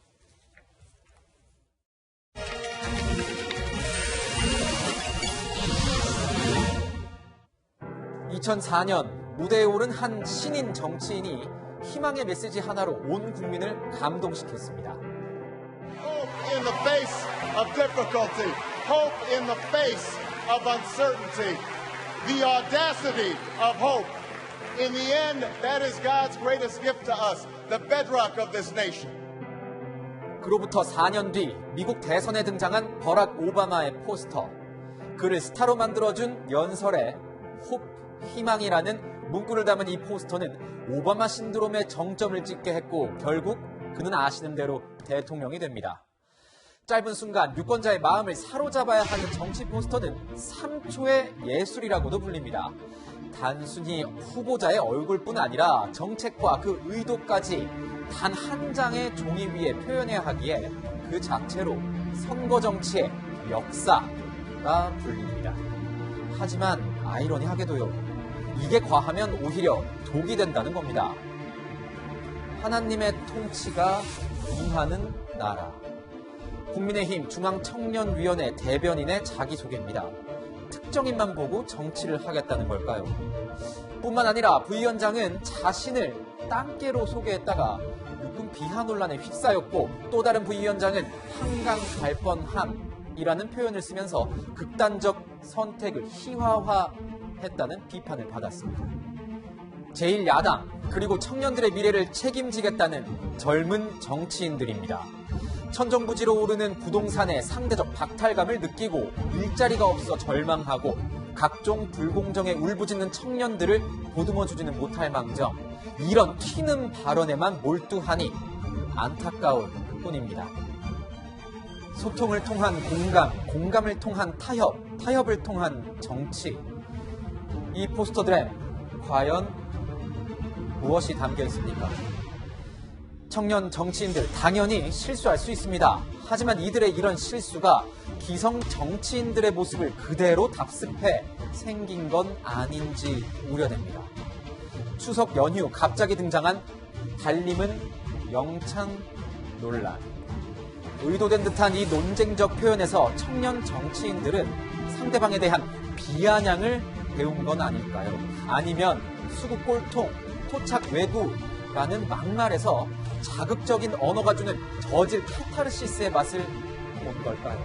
2004년 무대에 오른 한 신인 정치인이 희망의 메시지 하나로 온 국민을 감동시켰습니다. Hope in the face of difficulty, hope in the face of uncertainty, the audacity of hope. In the end, that is God's greatest gift to us, the bedrock of this nation. 그로부터 4년 뒤 미국 대선에 등장한 버락 오바마의 포스터. 그를 스타로 만들어준 연설에 홉, 희망이라는 문구를 담은 이 포스터는 오바마 신드롬의 정점을 찍게 했고 결국 그는 아시는 대로 대통령이 됩니다. 짧은 순간 유권자의 마음을 사로잡아야 하는 정치 포스터는 3초의 예술이라고도 불립니다. 단순히 후보자의 얼굴뿐 아니라 정책과 그 의도까지 단 한 장의 종이 위에 표현해야 하기에 그 자체로 선거 정치의 역사가 불립니다. 하지만 아이러니하게도요. 이게 과하면 오히려 독이 된다는 겁니다. 하나님의 통치가 임하는 나라. 국민의힘 중앙청년위원회 대변인의 자기소개입니다. 특정인만 보고 정치를 하겠다는 걸까요? 뿐만 아니라 부위원장은 자신을 땅깨로 소개했다가 육군 비하 논란에 휩싸였고 또 다른 부위원장은 한강 갈 뻔함이라는 표현을 쓰면서 극단적 선택을 희화화했다는 비판을 받았습니다. 제1야당 그리고 청년들의 미래를 책임지겠다는 젊은 정치인들입니다. 천정부지로 오르는 부동산의 상대적 박탈감을 느끼고 일자리가 없어 절망하고 각종 불공정에 울부짖는 청년들을 보듬어주지는 못할 망정 이런 튀는 발언에만 몰두하니 안타까울 뿐입니다. 소통을 통한 공감, 공감을 통한 타협, 타협을 통한 정치. 이 포스터들엔 과연 무엇이 담겨 있습니까? 청년 정치인들 당연히 실수할 수 있습니다. 하지만 이들의 이런 실수가 기성 정치인들의 모습을 그대로 답습해 생긴 건 아닌지 우려됩니다. 추석 연휴 갑자기 등장한 달림은 영창 논란. 의도된 듯한 이 논쟁적 표현에서 청년 정치인들은 상대방에 대한 비아냥을 배운 건 아닐까요? 아니면 수구 꼴통, 토착 외구라는 막말에서 자극적인 언어가 주는 저질 카타르시스의 맛을 본 걸까요?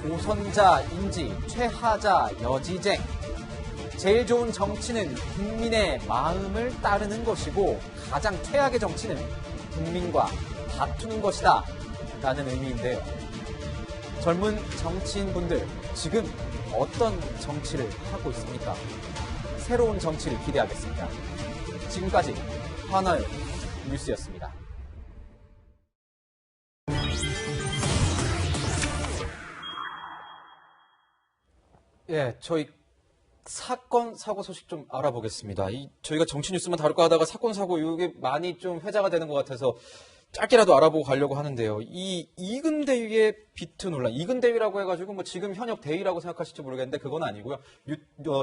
고선자 인지, 최하자 여지쟁. 제일 좋은 정치는 국민의 마음을 따르는 것이고 가장 최악의 정치는 국민과 다투는 것이다 라는 의미인데요. 젊은 정치인분들 지금 어떤 정치를 하고 있습니까? 새로운 정치를 기대하겠습니다. 지금까지 하나의 뉴스였습니다. 예, 저희 사건, 사고 소식 좀 알아보겠습니다. 저희가 정치 뉴스만 다룰까 하다가 사건, 사고 이게 많이 좀 회자가 되는 것 같아서 짧게라도 알아보고 가려고 하는데요. 이 이근대위의 비트 논란, 이근대위라고 해가지고 뭐 지금 현역 대위라고 생각하실지 모르겠는데 그건 아니고요.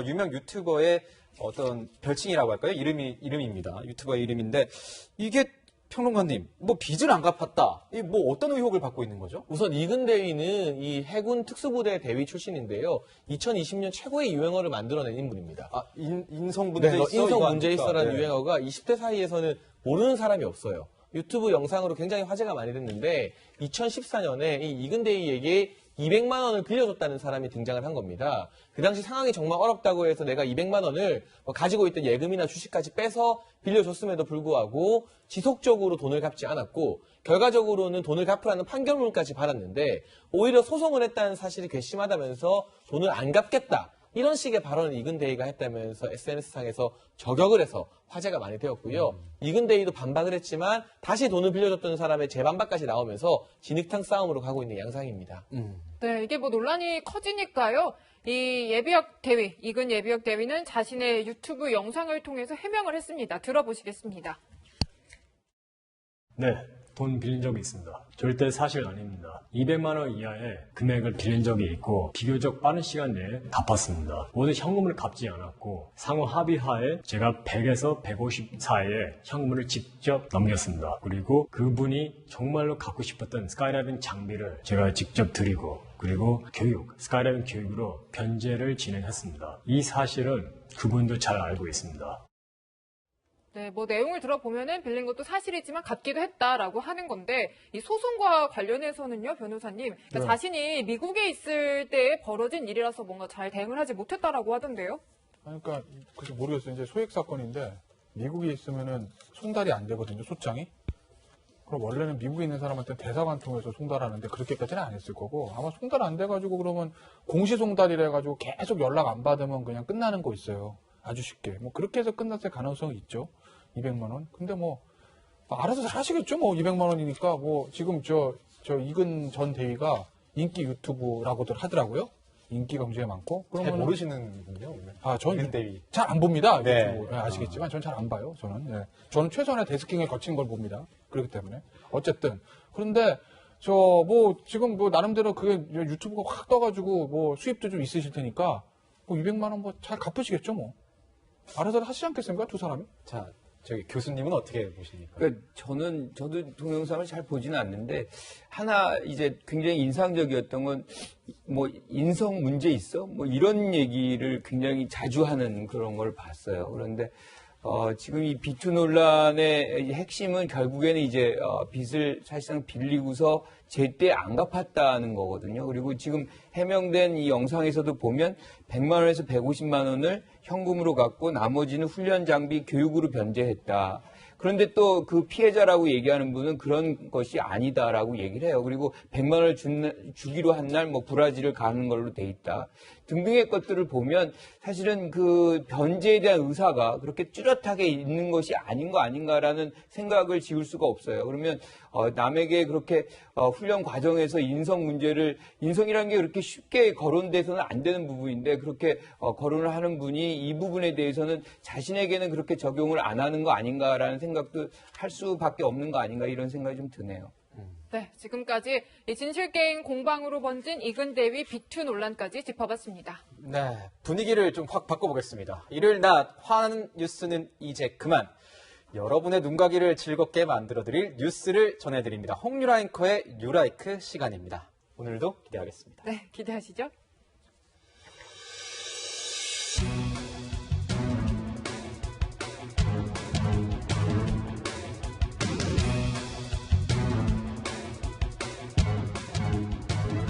유명 유튜버의 어떤 별칭이라고 할까요? 이름입니다. 유튜버의 이름인데 이게 평론가님, 뭐 빚을 안 갚았다. 이 뭐 어떤 의혹을 받고 있는 거죠? 우선 이근대위는 이 해군 특수부대 대위 출신인데요. 2020년 최고의 유행어를 만들어낸 인물입니다. 아, 인성 문제 있어? 인성 문제 있어라는 네. 유행어가 20대 사이에서는 모르는 사람이 없어요. 유튜브 영상으로 굉장히 화제가 많이 됐는데 2014년에 이 이근대위에게 200만 원을 빌려줬다는 사람이 등장을 한 겁니다. 그 당시 상황이 정말 어렵다고 해서 내가 200만 원을 가지고 있던 예금이나 주식까지 빼서 빌려줬음에도 불구하고 지속적으로 돈을 갚지 않았고 결과적으로는 돈을 갚으라는 판결문까지 받았는데 오히려 소송을 했다는 사실이 괘씸하다면서 돈을 안 갚겠다. 이런 식의 발언을 이근대위가 했다면서 SNS상에서 저격을 해서 화제가 많이 되었고요. 이근대위도 반박을 했지만 다시 돈을 빌려줬던 사람의 재반박까지 나오면서 진흙탕 싸움으로 가고 있는 양상입니다. 네, 이게 뭐 논란이 커지니까요. 이 예비역 대위, 이근 예비역 대위는 자신의 유튜브 영상을 통해서 해명을 했습니다. 들어보시겠습니다. 네, 돈 빌린 적이 있습니다. 절대 사실 아닙니다. 200만 원 이하의 금액을 빌린 적이 있고 비교적 빠른 시간 내에 갚았습니다. 모두 현금을 갚지 않았고 상호 합의하에 제가 100에서 150 사이에 현금을 직접 넘겼습니다. 그리고 그분이 정말로 갖고 싶었던 스카이다이빙 장비를 제가 직접 드리고 그리고 스카이다이빙 교육으로 변제를 진행했습니다. 이 사실은 그분도 잘 알고 있습니다. 네, 뭐 내용을 들어보면은 빌린 것도 사실이지만 갚기도 했다라고 하는 건데 이 소송과 관련해서는요, 변호사님, 그러니까 네. 자신이 미국에 있을 때 벌어진 일이라서 뭔가 잘 대응을 하지 못했다라고 하던데요. 그러니까 그래서 모르겠어요. 이제 소액 사건인데 미국에 있으면은 송달이 안 되거든요, 소장이. 그럼 원래는 미국에 있는 사람한테 대사관 통해서 송달하는데 그렇게까지는 안 했을 거고 아마 송달 안 돼가지고 그러면 공시 송달이라 해가지고 계속 연락 안 받으면 그냥 끝나는 거 있어요. 아주 쉽게. 뭐 그렇게 해서 끝났을 가능성이 있죠. 200만 원. 근데 뭐 알아서 잘 하시겠죠. 뭐 200만 원이니까 뭐 지금 저 이근 전 대위가 인기 유튜브라고들 하더라고요. 인기가 굉장히 많고. 잘 그러면은 모르시는군요. 아, 전 이근 대위. 잘 안 봅니다. 네. 유튜브. 네, 아시겠지만 전 잘 안 봐요. 저는. 네. 저는 최선의 데스킹을 거친 걸 봅니다. 그렇기 때문에. 어쨌든. 그런데 뭐 지금 뭐 나름대로 그게 유튜브가 확 떠가지고 뭐 수입도 좀 있으실 테니까 뭐 200만 원 뭐 잘 갚으시겠죠 뭐. 알아서 하시지 않겠습니까? 두 사람이? 자, 저기 교수님은 어떻게 보십니까? 그러니까 저도 동영상을 잘 보지는 않는데 하나 이제 굉장히 인상적이었던 건 뭐 인성 문제 있어? 뭐 이런 얘기를 굉장히 자주 하는 그런 걸 봤어요. 그런데 지금 이 비투 논란의 핵심은 결국에는 이제 빚을 사실상 빌리고서 제때 안 갚았다는 거거든요. 그리고 지금 해명된 이 영상에서도 보면 100만 원에서 150만 원을 현금으로 갚고 나머지는 훈련 장비 교육으로 변제했다. 그런데 또 그 피해자라고 얘기하는 분은 그런 것이 아니다라고 얘기를 해요. 그리고 100만 원을 주기로 한 날 뭐 브라질을 가는 걸로 돼 있다. 등등의 것들을 보면 사실은 그 변제에 대한 의사가 그렇게 뚜렷하게 있는 것이 아닌 거 아닌가라는 생각을 지울 수가 없어요. 그러면 남에게 그렇게 훈련 과정에서 인성이라는 게 그렇게 쉽게 거론돼서는 안 되는 부분인데 그렇게 거론을 하는 분이 이 부분에 대해서는 자신에게는 그렇게 적용을 안 하는 거 아닌가라는 생각이 생각도 할 수밖에 없는 거 아닌가 이런 생각이 좀 드네요. 네, 지금까지 이 진실게임 공방으로 번진 이근대위 비투 논란까지 짚어봤습니다. 네, 분위기를 좀 확 바꿔보겠습니다. 일요일 낮 화나는 뉴스는 이제 그만. 여러분의 눈가기를 즐겁게 만들어드릴 뉴스를 전해드립니다. 홍유라 앵커의 뉴라이크 시간입니다. 오늘도 기대하겠습니다. 네, 기대하시죠.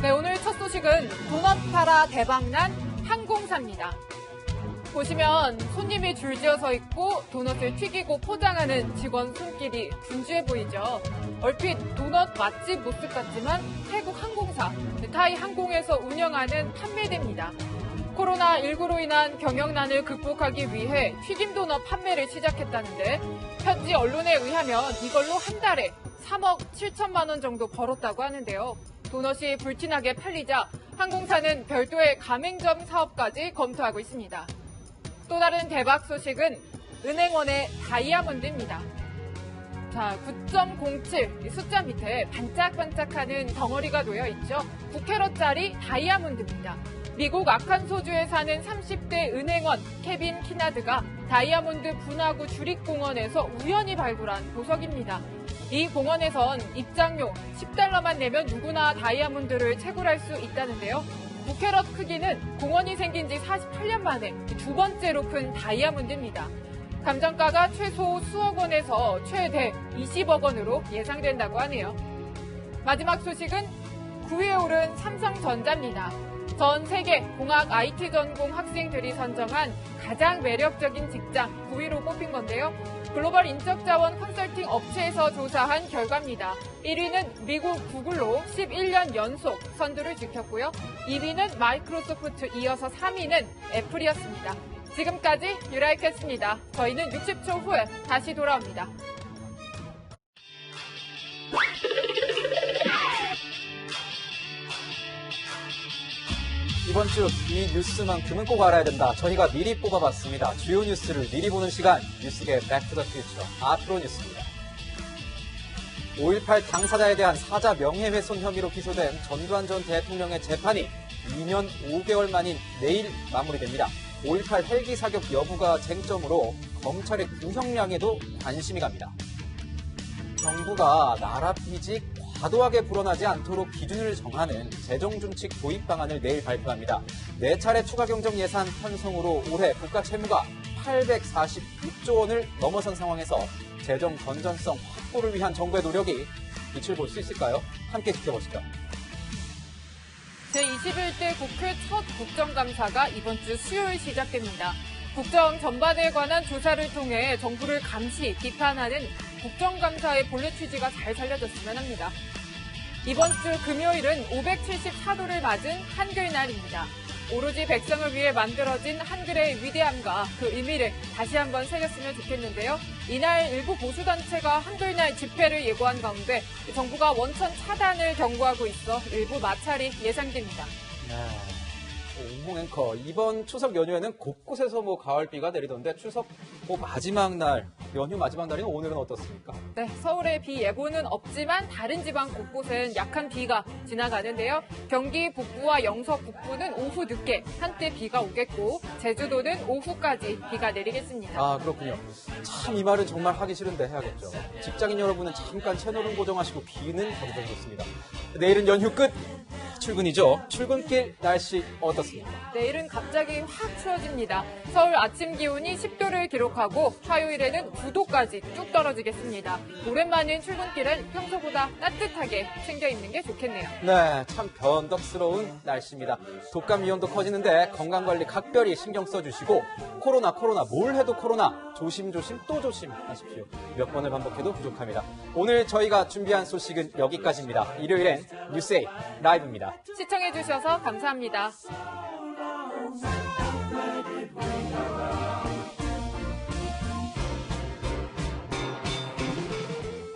네, 오늘 첫 소식은 도넛 팔아 대박난 항공사입니다. 보시면 손님이 줄지어 서 있고 도넛을 튀기고 포장하는 직원 손길이 분주해 보이죠. 얼핏 도넛 맛집 모습 같지만 태국 항공사 타이 항공에서 운영하는 판매대입니다. 코로나19로 인한 경영난을 극복하기 위해 튀김 도넛 판매를 시작했다는데 현지 언론에 의하면 이걸로 한 달에 3억 7천만 원 정도 벌었다고 하는데요. 도넛이 불티나게 팔리자 항공사는 별도의 가맹점 사업까지 검토하고 있습니다. 또 다른 대박 소식은 은행원의 다이아몬드입니다. 자, 9.07 숫자 밑에 반짝반짝하는 덩어리가 놓여 있죠. 9캐럿짜리 다이아몬드입니다. 미국 아칸소주에 사는 30대 은행원 케빈 키나드가 다이아몬드 분화구 주립공원에서 우연히 발굴한 보석입니다. 이 공원에선 입장료 $10만 내면 누구나 다이아몬드를 채굴할 수 있다는데요. 9캐럿 크기는 공원이 생긴 지 48년 만에 두 번째로 큰 다이아몬드입니다. 감정가가 최소 수억 원에서 최대 20억 원으로 예상된다고 하네요. 마지막 소식은 9위에 오른 삼성전자입니다. 전 세계 공학 IT 전공 학생들이 선정한 가장 매력적인 직장 9위로 뽑힌 건데요. 글로벌 인적자원 컨설팅 업체에서 조사한 결과입니다. 1위는 미국 구글로 11년 연속 선두를 지켰고요. 2위는 마이크로소프트, 이어서 3위는 애플이었습니다. 지금까지 뉴라이크였습니다. 저희는 60초 후에 다시 돌아옵니다. 이번 주 이 뉴스만큼은 꼭 알아야 된다. 저희가 미리 뽑아봤습니다. 주요 뉴스를 미리 보는 시간, 뉴스계 백투더퓨처 아프로 뉴스입니다. 5.18 당사자에 대한 사자 명예훼손 혐의로 기소된 전두환 전 대통령의 재판이 2년 5개월 만인 내일 마무리됩니다. 5.18 헬기 사격 여부가 쟁점으로 검찰의 구형량에도 관심이 갑니다. 정부가 나라 빚이 과도하게 불어나지 않도록 기준을 정하는 재정준칙 도입 방안을 내일 발표합니다. 4차례 추가 경정 예산 편성으로 올해 국가 채무가 846조 원을 넘어선 상황에서 재정 건전성 확보를 위한 정부의 노력이 빛을 볼 수 있을까요? 함께 지켜보시죠. 제21대 국회 첫 국정감사가 이번 주 수요일 시작됩니다. 국정 전반에 관한 조사를 통해 정부를 감시, 비판하는 국정감사의 본래 취지가 잘 살려졌으면 합니다. 이번 주 금요일은 574도를 맞은 한글날입니다. 오로지 백성을 위해 만들어진 한글의 위대함과 그 의미를 다시 한번 새겼으면 좋겠는데요. 이날 일부 보수단체가 한글날 집회를 예고한 가운데 정부가 원천 차단을 경고하고 있어 일부 마찰이 예상됩니다. 옹홍 앵커, 이번 추석 연휴에는 곳곳에서 가을비가 내리던데 추석 마지막 날, 연휴 마지막 날인 오늘은 어떻습니까? 네, 서울에 비 예보는 없지만 다른 지방 곳곳엔 약한 비가 지나가는데요. 경기 북부와 영서 북부는 오후 늦게 한때 비가 오겠고 제주도는 오후까지 비가 내리겠습니다. 아, 그렇군요. 참 이 말은 정말 하기 싫은데 해야겠죠. 직장인 여러분은 잠깐 채널을 고정하시고 비는 거두면 좋습니다. 내일은 연휴 끝! 출근이죠. 출근길 날씨 어떻습니까? 내일은 갑자기 확 추워집니다. 서울 아침 기온이 10도를 기록하고 화요일에는 9도까지 쭉 떨어지겠습니다. 오랜만인 출근길은 평소보다 따뜻하게 챙겨 입는 게 좋겠네요. 네, 참 변덕스러운 날씨입니다. 독감 위험도 커지는데 건강관리 각별히 신경 써주시고 코로나 뭘 해도 코로나 조심조심 또 조심하십시오. 몇 번을 반복해도 부족합니다. 오늘 저희가 준비한 소식은 여기까지입니다. 일요일엔 뉴스에이 라이브입니다. 시청해주셔서 감사합니다.